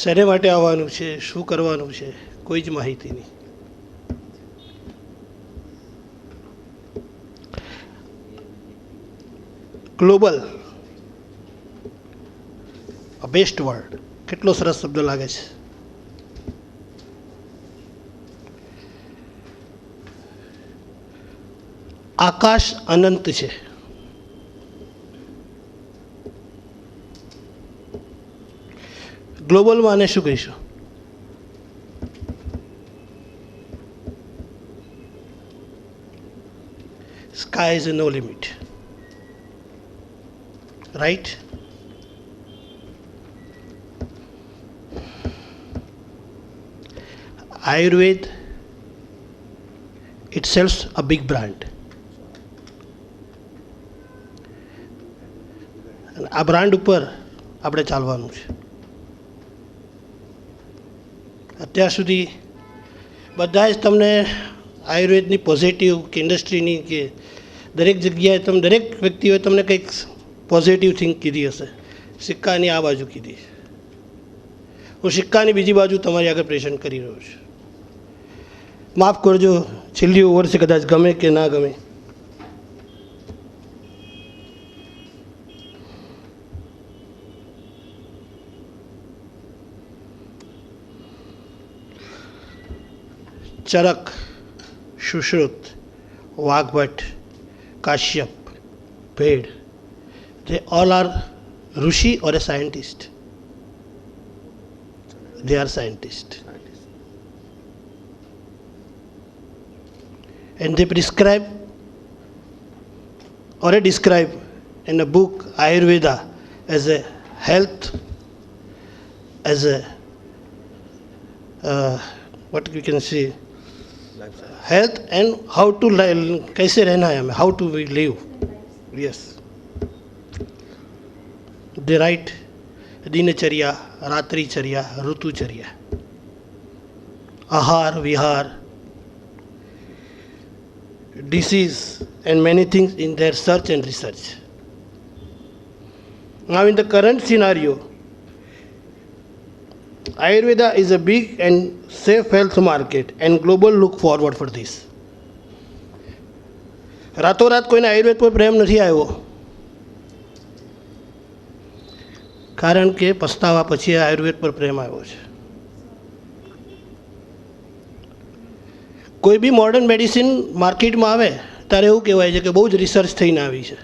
S6: શેને માટે આવવાનું છે, શું કરવાનું છે, કોઈ જ માહિતી નહીં. ગ્લોબલ, અ બેસ્ટ વર્લ્ડ, કેટલો સરસ શબ્દ લાગે છે. આકાશ અનંત છે. ગ્લોબલમાં આને શું કહીશું? Sky is no limit, right? Ayurveda sells a big brand. અને આ બ્રાન્ડ ઉપર આપણે ચાલવાનું છે. અત્યાર સુધી બધા જ તમને આયુર્વેદની પોઝિટિવ કે ઇન્ડસ્ટ્રીની કે દરેક જગ્યાએ તમે દરેક વ્યક્તિઓએ તમને કંઈક પોઝિટિવ થિંક કીધી હશે. સિક્કાની આ બાજુ કીધી. હું સિક્કાની બીજી બાજુ તમારી આગળ પ્રેઝન્ટ કરી રહ્યો છું. માફ કરજો, છેલ્લી ઓવર છે, કદાચ ગમે કે ના ગમે. ચરક, Sushruta, Vagbhata, Kashyap, ભેડ, they all are Rishi or a scientist. They are scientists. And they prescribe or describe in a book Ayurveda as a health, as a what we can say, health and how to कैसे रहना है हमें, how to live. Yes. They write दिनचर्या, रात्रिचर्या, ऋतुचर्या, आहार, विहार, disease and many things in their search and research. Now in the current scenario, Ayurveda is a big and safe health market and global look forward for this. રાતોરાત કોઈને આયુર્વેદ પર પ્રેમ નથી આવ્યો, કારણ કે પસ્તાવા પછી આયુર્વેદ પર પ્રેમ આવ્યો છે. કોઈ બી મોડર્ન મેડિસિન માર્કેટમાં આવે ત્યારે એવું કહેવાય છે કે બહુ જ રિસર્ચ થઈને આવી છે,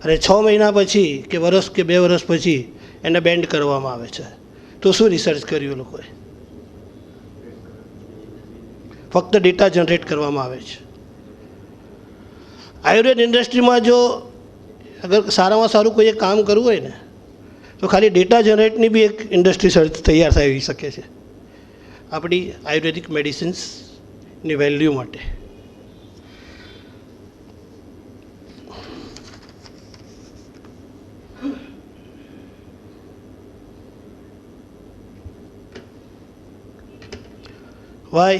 S6: અને 6 મહિના પછી કે વર્ષ કે 2 વર્ષ પછી એને બેન્ડ કરવામાં આવે છે. તો શું રિસર્ચ કર્યું લોકોએ? ફક્ત ડેટા જનરેટ કરવામાં આવે છે. આયુર્વેદ ઇન્ડસ્ટ્રીમાં જો અગર સારામાં સારું કોઈએ કામ કરવું હોય ને તો ખાલી ડેટા જનરેટની બી એક ઇન્ડસ્ટ્રી તૈયાર થઈ શકે છે આપણી આયુર્વેદિક મેડિસિન્સની વેલ્યુ માટે. Why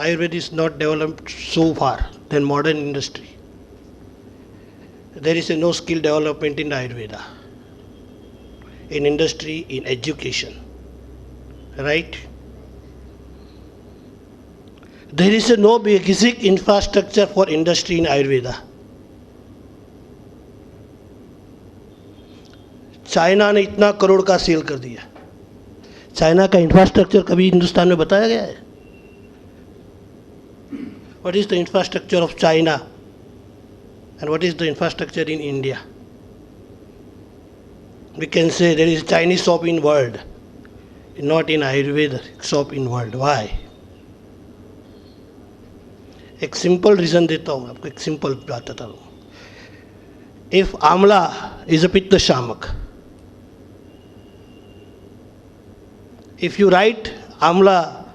S6: Ayurveda is not developed so far than modern industry? There is no skill development in Ayurveda, in industry, in education, right? There is no basic infrastructure for industry in Ayurveda. China ने इतना करोड़ का cell कर दिया. China का infrastructure कभी हिंदुस्तान में बताया गया है? What is the infrastructure of China and what is the infrastructure in India? We can say there is Chinese shop in world, not in Ayurveda shop in world. Why? एक simple reason देता हूँ आपको, एक simple बात बताता हूँ. If amla is a pitta shamak, if you write amla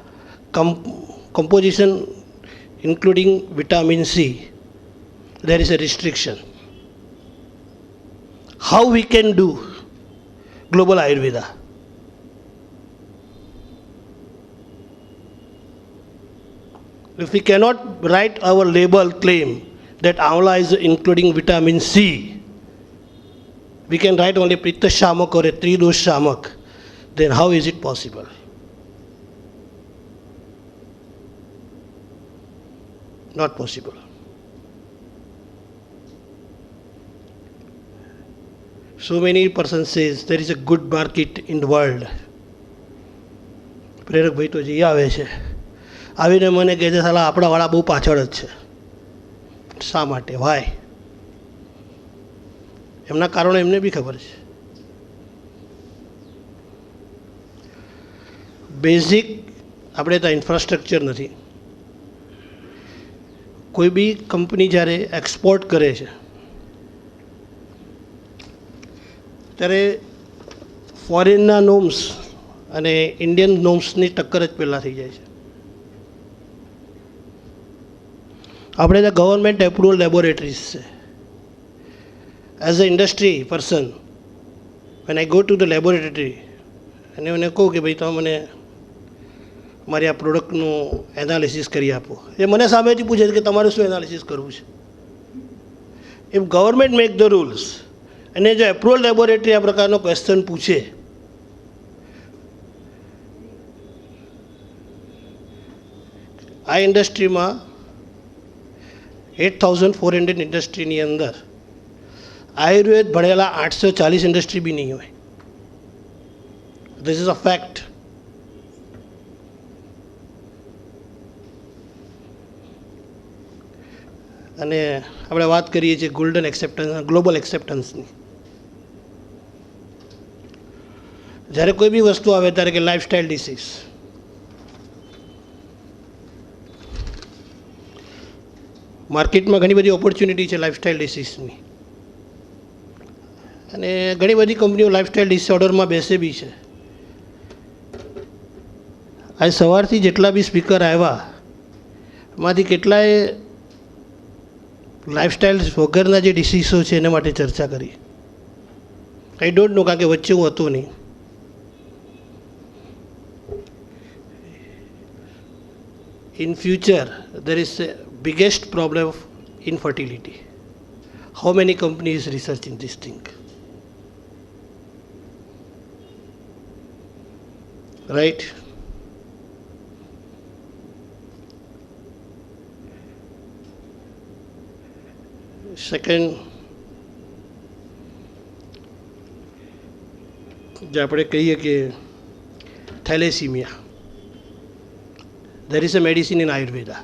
S6: composition including vitamin C, there is a restriction. How we can do global Ayurveda? If we cannot write our label claim that amla is including vitamin C, we can write only Pitta Shamak or a Tridosh Shamak, then how is it possible? Not possible. So many persons says there is a good market in the world. પ્રેરક ભાઈ તો જઈ આવે છે, આવીને મને કહે છે સાલા આપણાવાળા બહુ પાછળ જ છે. શા માટે? વાય? એમના કારણો એમને બી ખબર છે. બેઝિક આપણે ત્યાં ઇન્ફ્રાસ્ટ્રક્ચર નથી. કોઈ બી કંપની જ્યારે એક્સપોર્ટ કરે છે ત્યારે ફોરેનના નોમ્સ અને ઇન્ડિયન નોમ્સની ટક્કર જ પહેલાં થઈ જાય છે. આપણે ત્યાં ગવર્મેન્ટ એપ્રુવલ લેબોરેટરીઝ છે. As a industry person when I go to the laboratory અને મને કહું કે ભાઈ તમે મને મારી આ પ્રોડક્ટનું એનાલિસિસ કરી આપો, એ મને સામેથી પૂછે છે કે તમારે શું એનાલિસિસ કરવું છે. If government make the rules અને જો એપ્રુવલ લેબોરેટરી આ પ્રકારનો ક્વેશ્ચન પૂછે, આ ઇન્ડસ્ટ્રીમાં 8400 ઇન્ડસ્ટ્રીની અંદર આયુર્વેદ ભણેલા 840 ઇન્ડસ્ટ્રી બી નહીં હોય. This is a fact. અને આપણે વાત કરીએ છીએ ગોલ્ડન એક્સેપ્ટન્સ, ગ્લોબલ એક્સેપ્ટન્સની. જ્યારે કોઈ બી વસ્તુ આવે ત્યારે કે લાઇફસ્ટાઇલ ડિસીઝ, માર્કેટમાં ઘણી બધી ઓપોર્ચ્યુનિટી છે લાઇફસ્ટાઇલ ડિસીઝની, અને ઘણી બધી કંપનીઓ લાઇફસ્ટાઇલ ડિસઓર્ડરમાં બેસે બી છે. આજે સવારથી જેટલા બી સ્પીકર આવ્યા એમાંથી કેટલાય લાઇફસ્ટાઇલ વગરના જે ડિસીઝો છે એના માટે ચર્ચા કરી. આઈ ડોન્ટ નો, કારણ કે વચ્ચે હું હતો નહીં. In future, there is a biggest problem of infertility. How many companies researching this thing? Right? Second, જે આપણે કહીએ કે thalassaemia, there is a medicine in Ayurveda.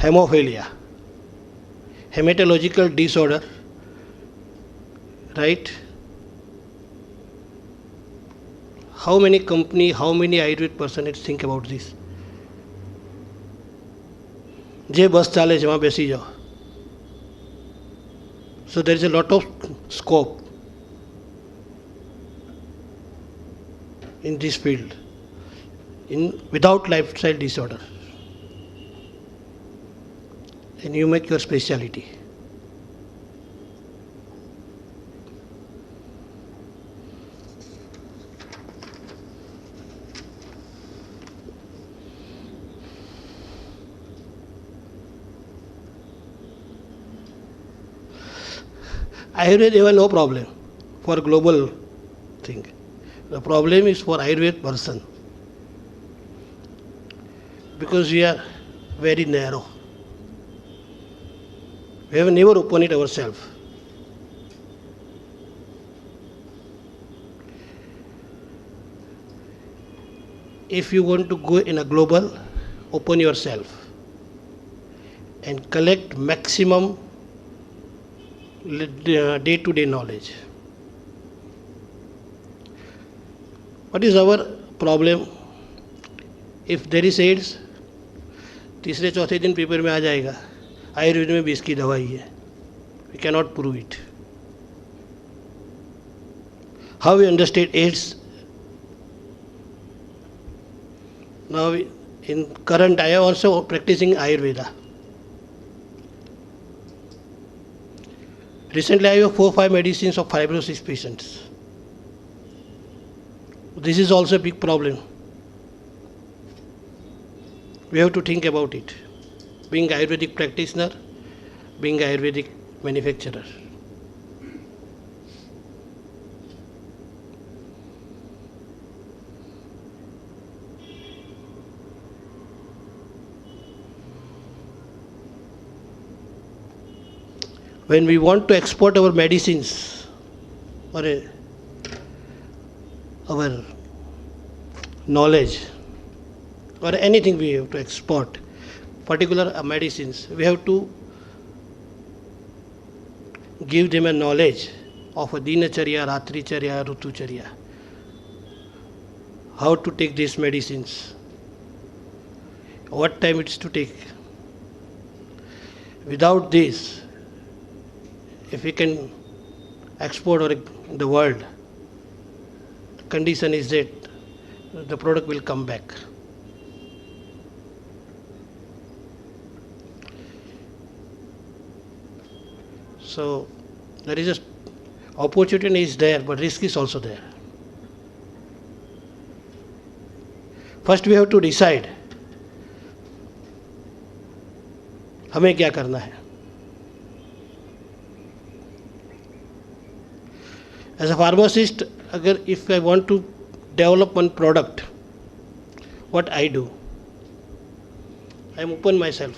S6: Hemophilia, hematological disorder, right? How many company, how many Ayurved person think about this? જે બસ ચાલે છે એમાં બેસી જાઓ. So there is a lot of scope in this field. Without lifestyle disorder, and you make your specialty. Ayurveda have no problem for global thing. The problem is for Ayurveda person. Because we are very narrow. We have never opened it ourselves. If you want to go in a global, open yourself and collect maximum day-to-day knowledge. What is our problem? If there is AIDS, तीसरे चौथे दिन paper में आ जाएगा आयुर्वेद में भी इसकी दवाई है. We cannot prove it. How we understand AIDS? Now in current I am also practicing Ayurveda. Recently I have 4-5 medicines of fibrosis patients. This is also a big problem. We have to think about it. Being Ayurvedic practitioner, being Ayurvedic manufacturer. When we want to export our medicines or our knowledge or anything we have to export, particular medicines, we have to give them a knowledge of a dinacharya, ratricharya, rutucharya, how to take these medicines, what time it's to take. Without this, if we can export or the world, condition is that the product will come back. So there is a opportunity is there, but risk is also there. First we have to decide हमें क्या करना है. As a pharmacist, अगर if I want to develop one product, what I do, I am open myself.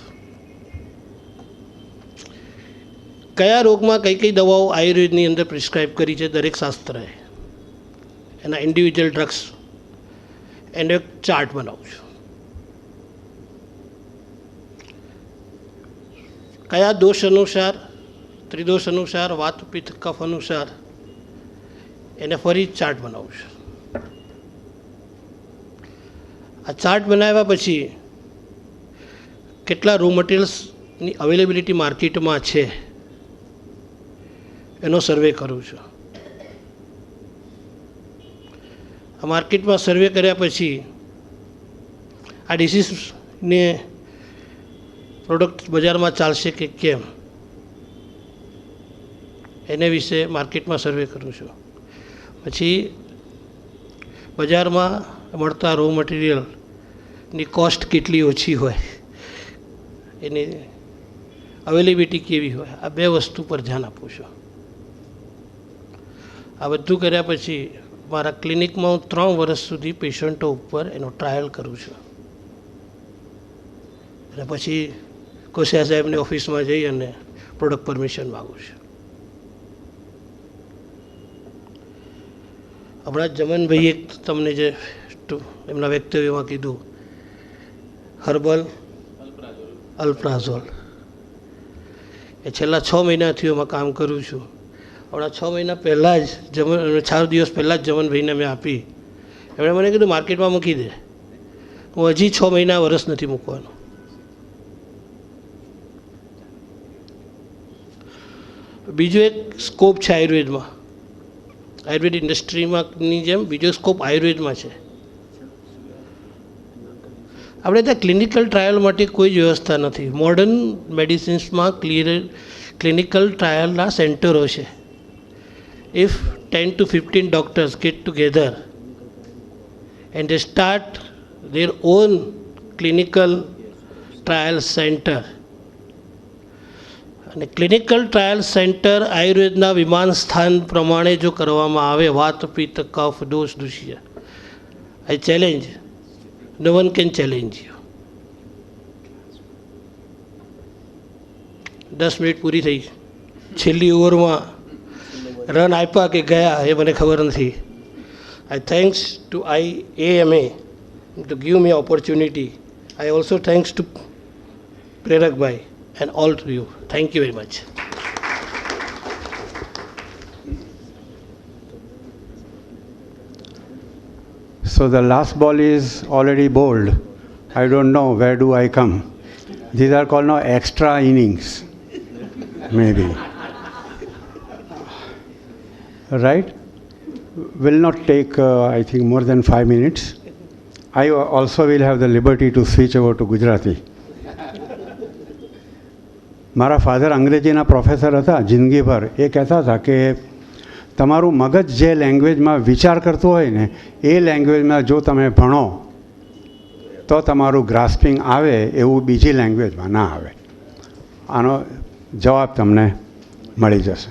S6: કયા રોગમાં કઈ કઈ દવાઓ આયુર્વેદની અંદર પ્રિસ્ક્રાઇબ કરી છે દરેક શાસ્ત્રએ, એના ઇન્ડિવિજ્યુઅલ ડ્રગ્સ એનો એક ચાર્ટ બનાવું છું. કયા દોષ અનુસાર, ત્રિદોષ અનુસાર, વાત પિત્ત કફ અનુસાર એને ફરી ચાર્ટ બનાવું છું. આ ચાર્ટ બનાવ્યા પછી કેટલા રો મટીરિયલ્સની અવેલેબિલિટી માર્કેટમાં છે એનો સર્વે કરું છું. આ માર્કેટમાં સર્વે કર્યા પછી આ ડિસીઝને પ્રોડક્ટ બજારમાં ચાલશે કે કેમ એને વિશે માર્કેટમાં સર્વે કરું છું. પછી બજારમાં મળતા રો મટીરિયલની કોસ્ટ કેટલી ઓછી હોય, એની અવેલેબિલિટી કેવી હોય, આ બે વસ્તુ પર ધ્યાન આપું છું. આ બધું કર્યા પછી મારા ક્લિનિકમાં હું 3 વર્ષ સુધી પેશન્ટો ઉપર એનો ટ્રાયલ કરું છું. અને પછી કોશિયા સાહેબની ઓફિસમાં જઈ અને પ્રોડક્ટ પરમિશન માગું છું. હમણાં જમનભાઈએ તમને જે એમના વક્તવ્યમાં કીધું હર્બલ અલ્પ્રાઝોલ, એ છેલ્લા 6 મહિનાથી એમાં કામ કરું છું. હમણાં 6 મહિના પહેલાં જ 4 દિવસ પહેલાં જ જમનભાઈને મેં આપી. એમણે મને કીધું માર્કેટમાં મૂકી દે. હું હજી 6 મહિના વર્ષ નથી મૂકવાનો. બીજો એક સ્કોપ છે આયુર્વેદમાં, આયુર્વેદ ઇન્ડસ્ટ્રીમાંની જેમ બીજો સ્કોપ આયુર્વેદમાં છે. આપણે ત્યાં ક્લિનિકલ ટ્રાયલ માટે કોઈ જ વ્યવસ્થા નથી. મોડર્ન મેડિસિન્સમાં ક્લિનિકલ ટ્રાયલના સેન્ટરો છે. If 10 to 15 doctors get together and they start their own clinical trial center, અને ક્લિનિકલ ટ્રાયલ સેન્ટર આયુર્વેદના વિમાન સ્થાન પ્રમાણે જો કરવામાં આવે, વાત પિત્ત કફ દોષ દુષ્ય, I challenge, no one can challenge you. 10 minute પૂરી થઈ, છેલ્લી ઓવરમાં રન આપ્યા કે ગયા એ મને ખબર નથી. I thanks to IAMA to give me opportunity. I also thanks to Prerak Bhai and all to you. Thank you very much.
S2: So the last ball is already bowled. I don't know where do I come. These are called now extra innings, maybe. Right? Will not take, I think, more than 5 minutes. I also will have the liberty to switch over to Gujarati. મારા father અંગ્રેજીના professor હતા જિંદગીભર. એ કહેતા હતા કે તમારું મગજ જે લેંગ્વેજમાં વિચાર કરતું હોય ને એ લેંગ્વેજમાં જો તમે ભણો તો તમારું ગ્રાસ્પિંગ આવે એવું બીજી લેંગ્વેજમાં ના આવે. આનો જવાબ તમને મળી જશે.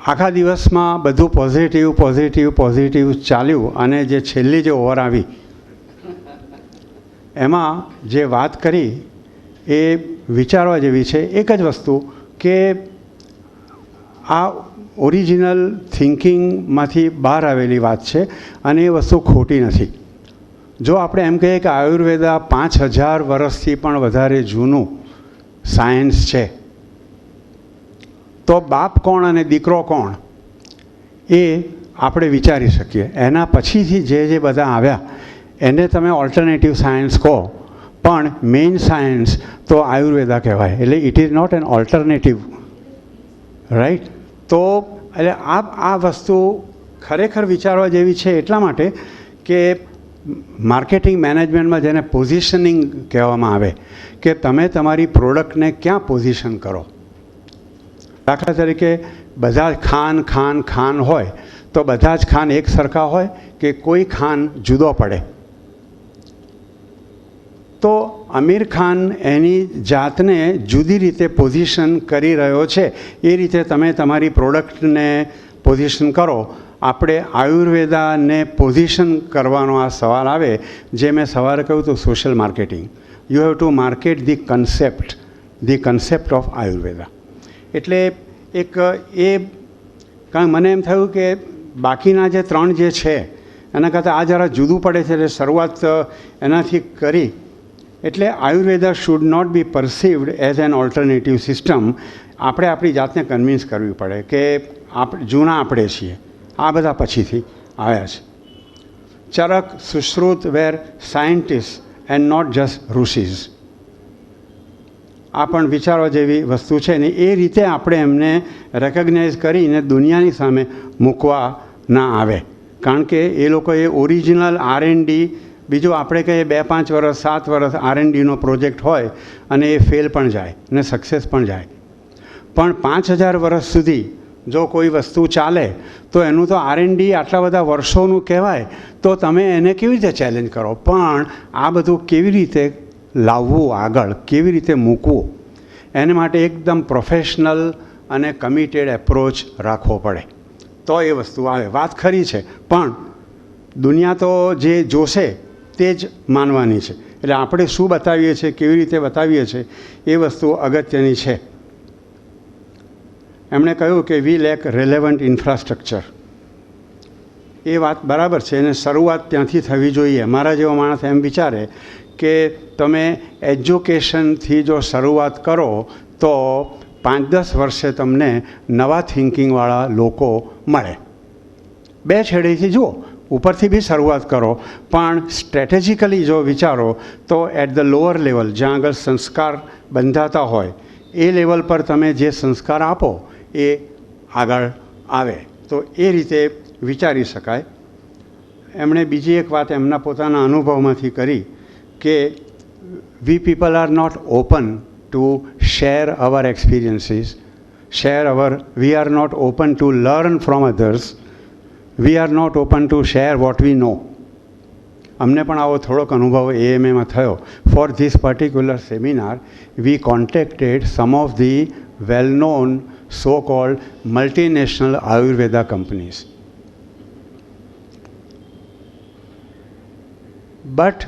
S2: આખા દિવસમાં બધું પોઝિટિવ પોઝિટિવ પોઝિટિવ ચાલ્યું અને જે છેલ્લી જે ઓવર આવી એમાં જે વાત કરી એ વિચારવા જેવી છે. એક જ વસ્તુ કે આ ઓરિજિનલ થિંકિંગમાંથી બહાર આવેલી વાત છે અને એ વસ્તુ ખોટી નથી. જો આપણે એમ કહીએ કે આયુર્વેદા 5000 વર્ષથી પણ વધારે જૂનું સાયન્સ છે, તો બાપ કોણ અને દીકરો કોણ એ આપણે વિચારી શકીએ. એના પછીથી જે બધા આવ્યા એને તમે ઓલ્ટરનેટિવ સાયન્સ કહો, પણ મેઇન સાયન્સ તો આયુર્વેદા કહેવાય. એટલે it is not an alternative, right? તો એટલે આ વસ્તુ ખરેખર વિચારવા જેવી છે એટલા માટે કે માર્કેટિંગ મેનેજમેન્ટમાં જેને પોઝિશનિંગ કહેવામાં આવે કે તમે તમારી પ્રોડક્ટને ક્યાં પોઝિશન કરો. દાખલા તરીકે બધા જ ખાન હોય તો બધા જ ખાન એક સરખા હોય કે કોઈ ખાન જુદો પડે. તો આમિર ખાન એની જાતને જુદી રીતે પોઝિશન કરી રહ્યો છે, એ રીતે તમે તમારી પ્રોડક્ટને પોઝિશન કરો. આપણે આયુર્વેદાને પોઝિશન કરવાનો આ સવાલ આવે, જે મેં સવારે કહ્યું હતું social marketing. You have to market the concept of Ayurveda. એટલે એક એ કારણ મને એમ થયું કે બાકીના જે 3 જે છે એના કરતાં આ જરા જુદું પડે છે, એટલે શરૂઆત એનાથી કરી. એટલે Ayurveda should not be perceived as an alternative system. આપણે આપણી જાતને કન્વિન્સ કરવી પડે કે જૂના આપણે છીએ, આ બધા પછીથી આવ્યા છે. ચરક સુશ્રુત વેર સાયન્ટિસ્ટ એન્ડ નોટ જસ્ટ ઋષિઝ. આ પણ વિચારવા જેવી વસ્તુ છે ને, એ રીતે આપણે એમને રેકગ્નાઇઝ કરીને દુનિયાની સામે મૂકવા ના આવે. કારણ કે એ લોકોએ ઓરિજિનલ R&D, બીજું આપણે કહીએ 2-5 વર્ષ 7 વર્ષ R&Dનો પ્રોજેક્ટ હોય અને એ ફેલ પણ જાય અને સક્સેસ પણ જાય, પણ 5000 વર્ષ સુધી જો કોઈ વસ્તુ ચાલે તો એનું તો R&D આટલા બધા વર્ષોનું કહેવાય. તો તમે એને કેવી રીતે ચેલેન્જ કરો, પણ આ બધું કેવી રીતે લાવવું આગળ, કેવી રીતે મૂકવું, એને માટે એકદમ પ્રોફેશનલ અને કમિટેડ એપ્રોચ રાખવો પડે તો એ વસ્તુ આવે. વાત ખરી છે, પણ દુનિયા તો જે જોશે તે જ માનવાની છે. એટલે આપણે શું બતાવીએ છીએ, કેવી રીતે બતાવીએ છીએ, એ વસ્તુ અગત્યની છે. એમણે કહ્યું કે વી લેક રેલેવન્ટ ઇન્ફ્રાસ્ટ્રક્ચર. એ વાત બરાબર છે, અને શરૂઆત ત્યાંથી થવી જોઈએ. મારા જેવો માણસ એમ વિચારે કે તમે એજ્યુકેશનથી જો શરૂઆત કરો તો 5-10 વર્ષે તમને નવા થિંકિંગવાળા લોકો મળે. 2 છેડેથી જુઓ, ઉપરથી બી શરૂઆત કરો, પણ સ્ટ્રેટેજિકલી જો વિચારો તો એટ ધ લોઅર લેવલ, જ્યાં આગળ સંસ્કાર બંધાતા હોય એ લેવલ પર તમે જે સંસ્કાર આપો એ આગળ આવે. તો એ રીતે વિચારી શકાય. એમણે બીજી એક વાત એમના પોતાના અનુભવમાંથી કરી કે we people are not open to share our experiences, we are not open to learn from others, we are not open to share what we know. અમને પણ આવો થોડોક અનુભવ AMAમાં થયો. For this particular seminar we contacted some of the well known so called multinational Ayurveda companies. But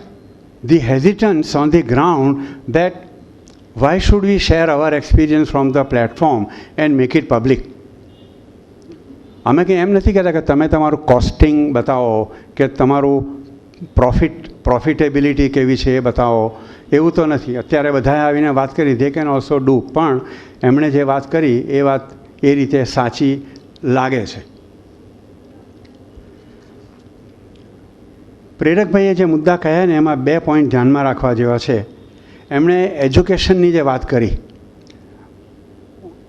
S2: the hesitance on the ground that why should we share our experience from the platform and make it public? અમે કંઈ એમ નથી કહેતા કે તમે તમારું costing બતાવો કે તમારું પ્રોફિટેબિલિટી કેવી છે એ બતાવો, એવું તો નથી. અત્યારે બધાએ આવીને વાત કરી દે કેન ઓલ્સો ડુ, પણ એમણે જે વાત કરી એ વાત એ રીતે સાચી લાગે છે. પ્રેરકભાઈએ જે મુદ્દા કહ્યા ને એમાં 2 પોઈન્ટ ધ્યાનમાં રાખવા જેવા છે. એમણે એજ્યુકેશનની જે વાત કરી,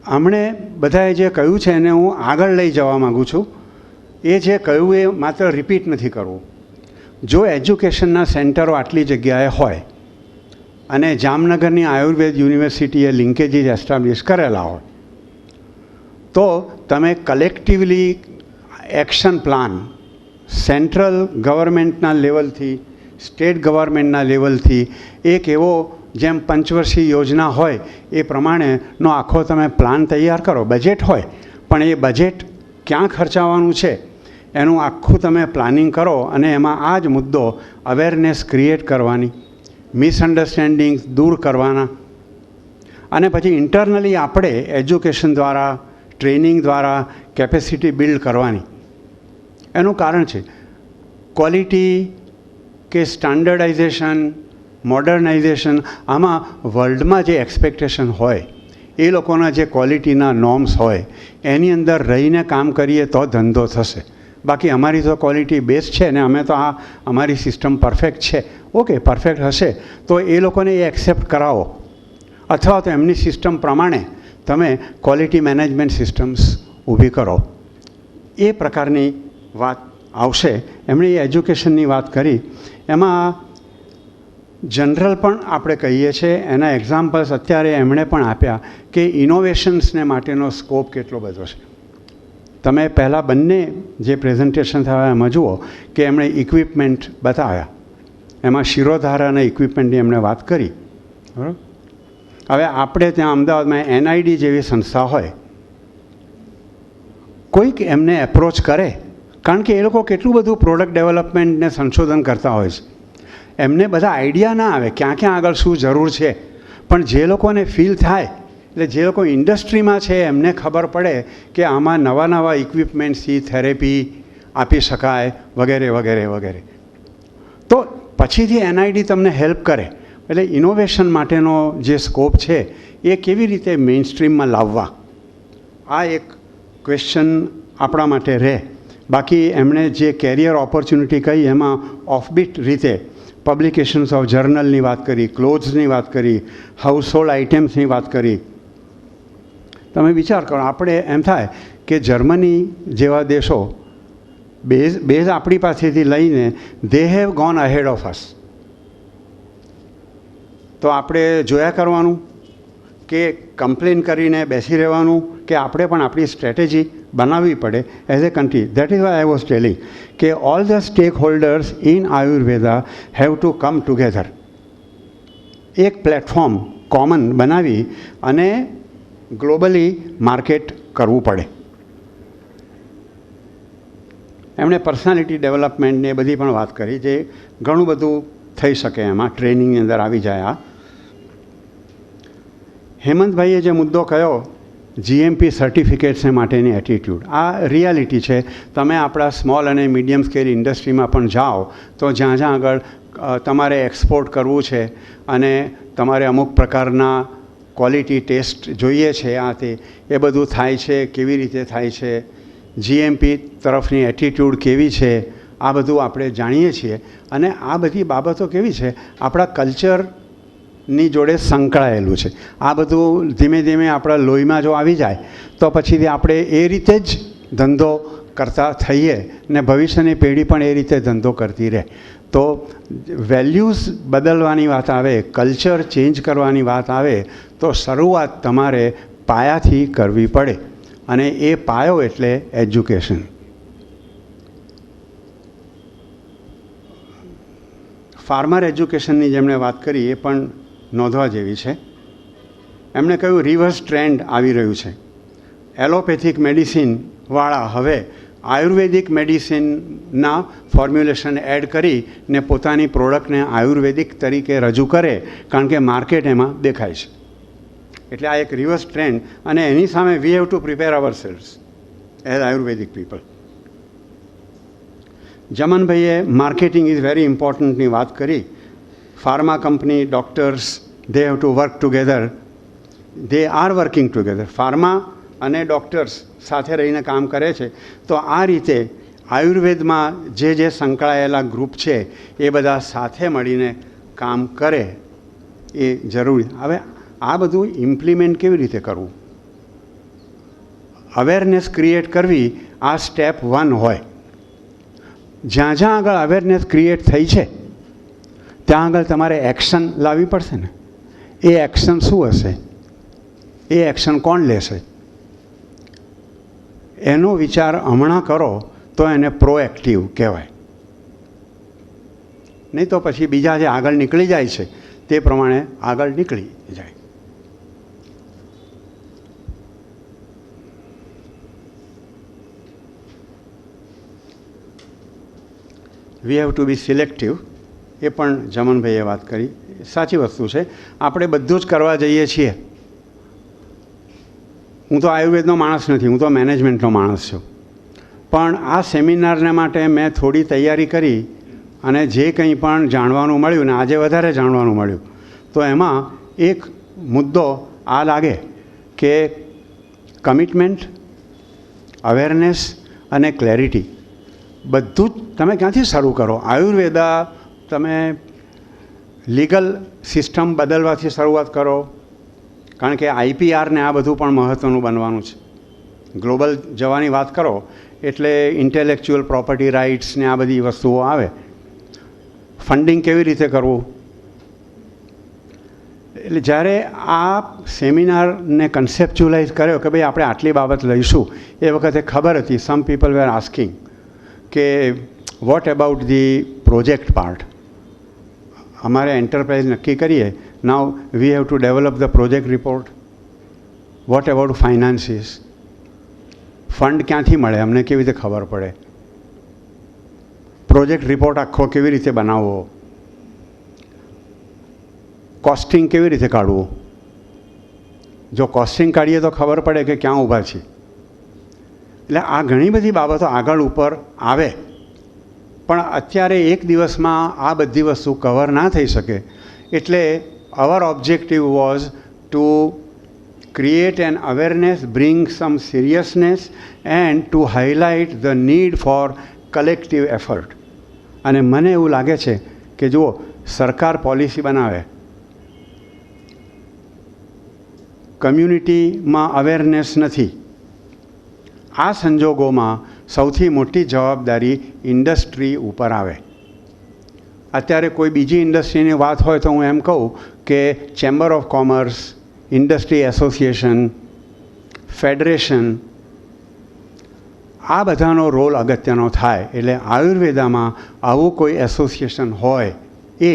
S2: આમણે બધાએ જે કહ્યું છે એને હું આગળ લઈ જવા માગું છું. એ જે કહ્યું એ માત્ર રિપીટ નથી કરવું. જો એજ્યુકેશનના સેન્ટરો આટલી જગ્યાએ હોય અને જામનગરની આયુર્વેદ યુનિવર્સિટીએ લિંકેજીસ એસ્ટાબ્લિશ કરેલા હોય તો તમે કલેક્ટિવલી એક્શન પ્લાન સેન્ટ્રલ ગવર્મેન્ટના લેવલથી, સ્ટેટ ગવર્મેન્ટના લેવલથી એક એવો જેમ પંચવર્ષીય યોજના હોય એ પ્રમાણેનો આખો તમે પ્લાન તૈયાર કરો. બજેટ હોય, પણ એ બજેટ ક્યાં ખર્ચાવાનું છે એનું આખું તમે પ્લાનિંગ કરો અને એમાં આ જ મુદ્દો અવેરનેસ ક્રિએટ કરવાની, મિસઅન્ડરસ્ટેન્ડિંગ્સ દૂર કરવાના, અને પછી ઇન્ટરનલી આપણે એજ્યુકેશન દ્વારા, ટ્રેનિંગ દ્વારા કેપેસિટી બિલ્ડ કરવાની. એનું કારણ છે ક્વોલિટી કે સ્ટાન્ડર્ડાઇઝેશન, મોડર્નાઇઝેશન. આમાં વર્લ્ડમાં જે એક્સપેક્ટેશન હોય, એ લોકોના જે ક્વોલિટીના નોર્મ્સ હોય એની અંદર રહીને કામ કરીએ તો ધંધો થશે. બાકી અમારી તો ક્વોલિટી બેઝ છે ને અમે તો આ અમારી સિસ્ટમ પરફેક્ટ છે. ઓકે, પરફેક્ટ હશે તો એ લોકોને એ એક્સેપ્ટ કરાવો, અથવા તો એમની સિસ્ટમ પ્રમાણે તમે ક્વોલિટી મેનેજમેન્ટ સિસ્ટમ્સ ઊભી કરો. એ પ્રકારની વાત આવશે. એમણે એ એજ્યુકેશનની વાત કરી. એમાં જનરલ પણ આપણે કહીએ છીએ, એના એક્ઝામ્પલ્સ અત્યારે એમણે પણ આપ્યા કે ઇનોવેશન્સને માટેનો સ્કોપ કેટલો બધો છે. તમે પહેલાં બંને જે પ્રેઝન્ટેશન થયા એમાં જુઓ કે એમણે ઇક્વિપમેન્ટ બતાવ્યા, એમાં શિરોધારા અને ઇક્વિપમેન્ટની એમણે વાત કરી. બરાબર. હવે આપણે ત્યાં અમદાવાદમાં એનઆઈડી જેવી સંસ્થા હોય, કોઈક એમને એપ્રોચ કરે, કારણ કે એ લોકો કેટલું બધું પ્રોડક્ટ ડેવલપમેન્ટને સંશોધન કરતા હોય છે. એમને બધા આઈડિયા ના આવે ક્યાં ક્યાં આગળ શું જરૂર છે, પણ જે લોકોને ફીલ થાય, એટલે જે લોકો ઇન્ડસ્ટ્રીમાં છે એમને ખબર પડે કે આમાં નવા નવા ઇક્વિપમેન્ટ્સથી થેરેપી આપી શકાય વગેરે વગેરે વગેરે, તો પછીથી એનઆઈડી તમને હેલ્પ કરે. એટલે ઇનોવેશન માટેનો જે સ્કોપ છે એ કેવી રીતે મેઇન સ્ટ્રીમમાં લાવવા, આ એક ક્વેશ્ચન આપણા માટે રહે. બાકી એમણે જે કેરિયર ઓપોર્ચ્યુનિટી કહી એમાં ઓફબીટ રીતે પબ્લિકેશન્સ ઓફ જર્નલની વાત કરી, ક્લોથ્સની વાત કરી, હાઉસહોલ્ડ આઇટમ્સની વાત કરી. તમે વિચાર કરો, આપણે એમ થાય કે જર્મની જેવા દેશો બેઝ આપણી પાસેથી લઈને they have gone ahead of us. તો આપણે જોયા કરવાનું કે કમ્પ્લેન કરીને બેસી રહેવાનું કે આપણે પણ આપણી સ્ટ્રેટેજી બનાવવી પડે as a country. That is why I was telling કે all the stakeholders in Ayurveda have to come together. એક પ્લેટફોર્મ કોમન બનાવી અને ગ્લોબલી માર્કેટ કરવું પડે. એમણે પર્સનાલિટી ડેવલપમેન્ટને એ બધી પણ વાત કરી, જે ઘણું બધું થઈ શકે એમાં, ટ્રેનિંગની અંદર આવી જાય. આ હેમંતભાઈએ જે મુદ્દો કયો જીએમપી સર્ટિફિકેટ્સને માટેની એટીટ્યૂડ, આ રિયાલિટી છે. તમે આપણા સ્મોલ અને મીડિયમ સ્કેલ ઇન્ડસ્ટ્રીમાં પણ જાઓ તો જ્યાં જ્યાં આગળ તમારે એક્સપોર્ટ કરવું છે અને તમારે અમુક પ્રકારના ક્વોલિટી ટેસ્ટ જોઈએ છે, આ તે એ બધું થાય છે, કેવી રીતે થાય છે, જીએમપી તરફની એટીટ્યૂડ કેવી છે, આ બધું આપણે જાણીએ છીએ. અને આ બધી બાબતો કેવી છે, આપણા કલ્ચરની જોડે સંકળાયેલું છે. આ બધું ધીમે ધીમે આપણા લોહીમાં જો આવી જાય તો પછીથી આપણે એ રીતે જ ધંધો કરતા થઈએ ને ભવિષ્યની પેઢી પણ એ રીતે ધંધો કરતી રહે. તો વેલ્યુઝ બદલવાની વાત આવે, કલ્ચર ચેન્જ કરવાની વાત આવે તો શરૂઆત તમારે પાયાથી કરવી પડે, અને એ પાયો એટલે એજ્યુકેશન. ફાર્મર એજ્યુકેશનની જેમણે વાત કરી એ પણ નોંધવા જેવી છે. એમણે કહ્યું રિવર્સ ટ્રેન્ડ આવી રહ્યું છે. એલોપેથિક મેડિસિનવાળા હવે આયુર્વેદિક મેડિસિનના ફોર્મ્યુલેશન એડ કરીને પોતાની પ્રોડક્ટને આયુર્વેદિક તરીકે રજૂ કરે, કારણ કે માર્કેટ એમાં દેખાય છે. એટલે આ એક રિવર્સ ટ્રેન્ડ, અને એની સામે we have to prepare our sales as Ayurvedic people. જમનભાઈએ માર્કેટિંગ ઇઝ વેરી ઇમ્પોર્ટન્ટની વાત કરી. Pharma company, doctors, they have to work together. They are working together. Pharma અને ડૉક્ટર્સ સાથે રહીને કામ કરે છે. તો આ રીતે આયુર્વેદમાં જે સંકળાયેલા ગ્રુપ છે એ બધા સાથે મળીને કામ કરે એ જરૂરી. હવે આ બધું ઇમ્પ્લિમેન્ટ કેવી રીતે કરવું, અવેરનેસ ક્રિએટ કરવી, આ સ્ટેપ 1 હોય. જ્યાં જ્યાં આગળ અવેરનેસ ક્રિએટ થઈ છે ત્યાં આગળ તમારે એક્શન લાવવી પડશે ને. એ એક્શન શું હશે, એ એક્શન કોણ લેશે, એનો વિચાર હમણાં કરો તો એને પ્રોએક્ટિવ કહેવાય. નહીં તો પછી બીજા જે આગળ નીકળી જાય છે તે પ્રમાણે આગળ નીકળી જાય. We have to be selective, એ પણ જમનભાઈએ વાત કરી. સાચી વસ્તુ છે. આપણે બધું જ કરવા જઈએ છીએ. હું તો આયુર્વેદનો માણસ નથી, હું તો મેનેજમેન્ટનો માણસ છું. પણ આ સેમિનારને માટે મેં થોડી તૈયારી કરી અને જે કંઈ પણ જાણવાનું મળ્યું, ને આજે વધારે જાણવાનું મળ્યું, તો એમાં એક મુદ્દો આ લાગે કે કમિટમેન્ટ, અવેરનેસ અને ક્લેરિટી બધું જ તમે ક્યાંથી શરૂ કરો. આયુર્વેદા તમે લીગલ સિસ્ટમ બદલવાથી શરૂઆત કરો, કારણ કે આઈપીઆર ને આ બધું પણ મહત્ત્વનું બનવાનું છે. ગ્લોબલ જવાની વાત કરો એટલે ઇન્ટેલેક્ચ્યુઅલ પ્રોપર્ટી રાઇટ્સ ને આ બધી વસ્તુઓ આવે. ફંડિંગ કેવી રીતે કરવું. એટલે જ્યારે આ સેમિનારને કન્સેપ્ચ્યુલાઇઝ કર્યો કે ભાઈ આપણે આટલી બાબત લઈશું, એ વખતે ખબર હતી સમ પીપલ વેર આસ્કિંગ કે what about the project part. અમારે એન્ટરપ્રાઇઝ નક્કી કરીએ, now we have to develop the project report. What about finances, fund ક્યાંથી મળે અમને કેવી રીતે ખબર પડે, પ્રોજેક્ટ રિપોર્ટ આખો કેવી રીતે બનાવવો, કોસ્ટિંગ કેવી રીતે કાઢવું. જો કોસ્ટિંગ કાઢીએ તો ખબર પડે કે ક્યાં ઊભા છીએ. એટલે આ ઘણી બધી બાબતો આગળ ઉપર આવે, પણ અત્યારે એક દિવસમાં આ બધી વસ્તુ કવર ના થઈ શકે. એટલે our objective was to create an awareness, bring some seriousness and to highlight the need for collective effort. અને મને એવું લાગે છે કે જુઓ, સરકાર પોલિસી બનાવે, કમ્યુનિટીમાં અવેરનેસ નથી. આ સંજોગોમાં સૌથી મોટી જવાબદારી ઇન્ડસ્ટ્રી ઉપર આવે. અત્યારે કોઈ બીજી ઇન્ડસ્ટ્રીની વાત હોય તો હું એમ કહું કે chamber of commerce, industry association, federation, આ બધાનો રોલ અગત્યનો થાય. એટલે આયુર્વેદામાં આવું કોઈ એસોસિએશન હોય એ,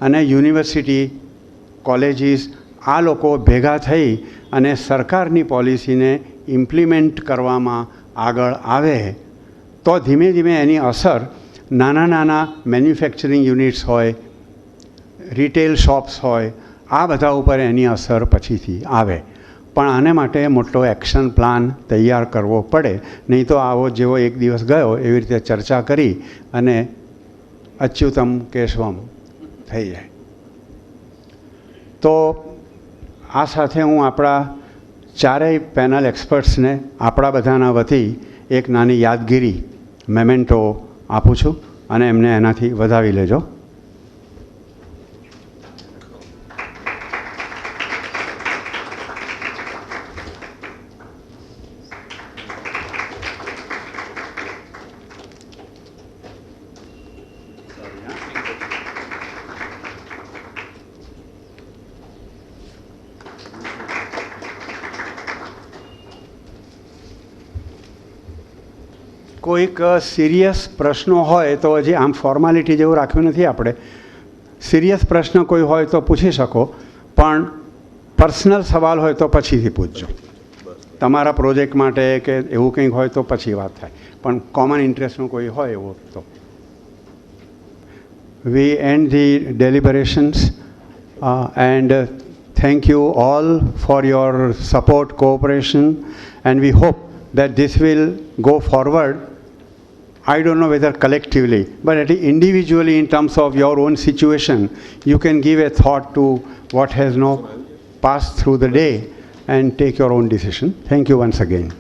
S2: અને યુનિવર્સિટી, કોલેજીસ, આ લોકો ભેગા થઈ અને સરકારની પોલિસીને ઇમ્પ્લિમેન્ટ કરવામાં આગળ આવે તો ધીમે ધીમે એની અસર નાના નાના મેન્યુફેક્ચરિંગ યુનિટ્સ હોય, રિટેલ શોપ્સ હોય, આ બધા ઉપર એની અસર પછીથી આવે. પણ આને માટે મોટો એક્શન પ્લાન તૈયાર કરવો પડે, નહીં તો આવો જેવો એક દિવસ ગયો એવી રીતે ચર્ચા કરી અને અચ્યુતમ કેશવમ થઈ જાય. તો આ સાથે હું આપણા ચારેય પેનલ એક્સપર્ટ્સને આપણા બધાના વતી એક નાની યાદગીરી મેમેન્ટો આપું છું અને એમને એનાથી વધાવી લેજો. કોઈક સિરિયસ પ્રશ્નો હોય તો હજી આમ ફોર્માલિટી જેવું રાખ્યું નથી આપણે. સિરિયસ પ્રશ્ન કોઈ હોય તો પૂછી શકો, પણ પર્સનલ સવાલ હોય તો પછીથી પૂછજો. તમારા પ્રોજેક્ટ માટે કે એવું કંઈક હોય તો પછી વાત થાય, પણ કોમન ઇન્ટરેસ્ટનું કોઈ હોય એવું તો. We end the deliberations and thank you all for your support, cooperation, and we hope that this will go forward. I don't know whether collectively, but at least individually in terms of your own situation, you can give a thought to what has now passed through the day and take your own decision. Thank you once again.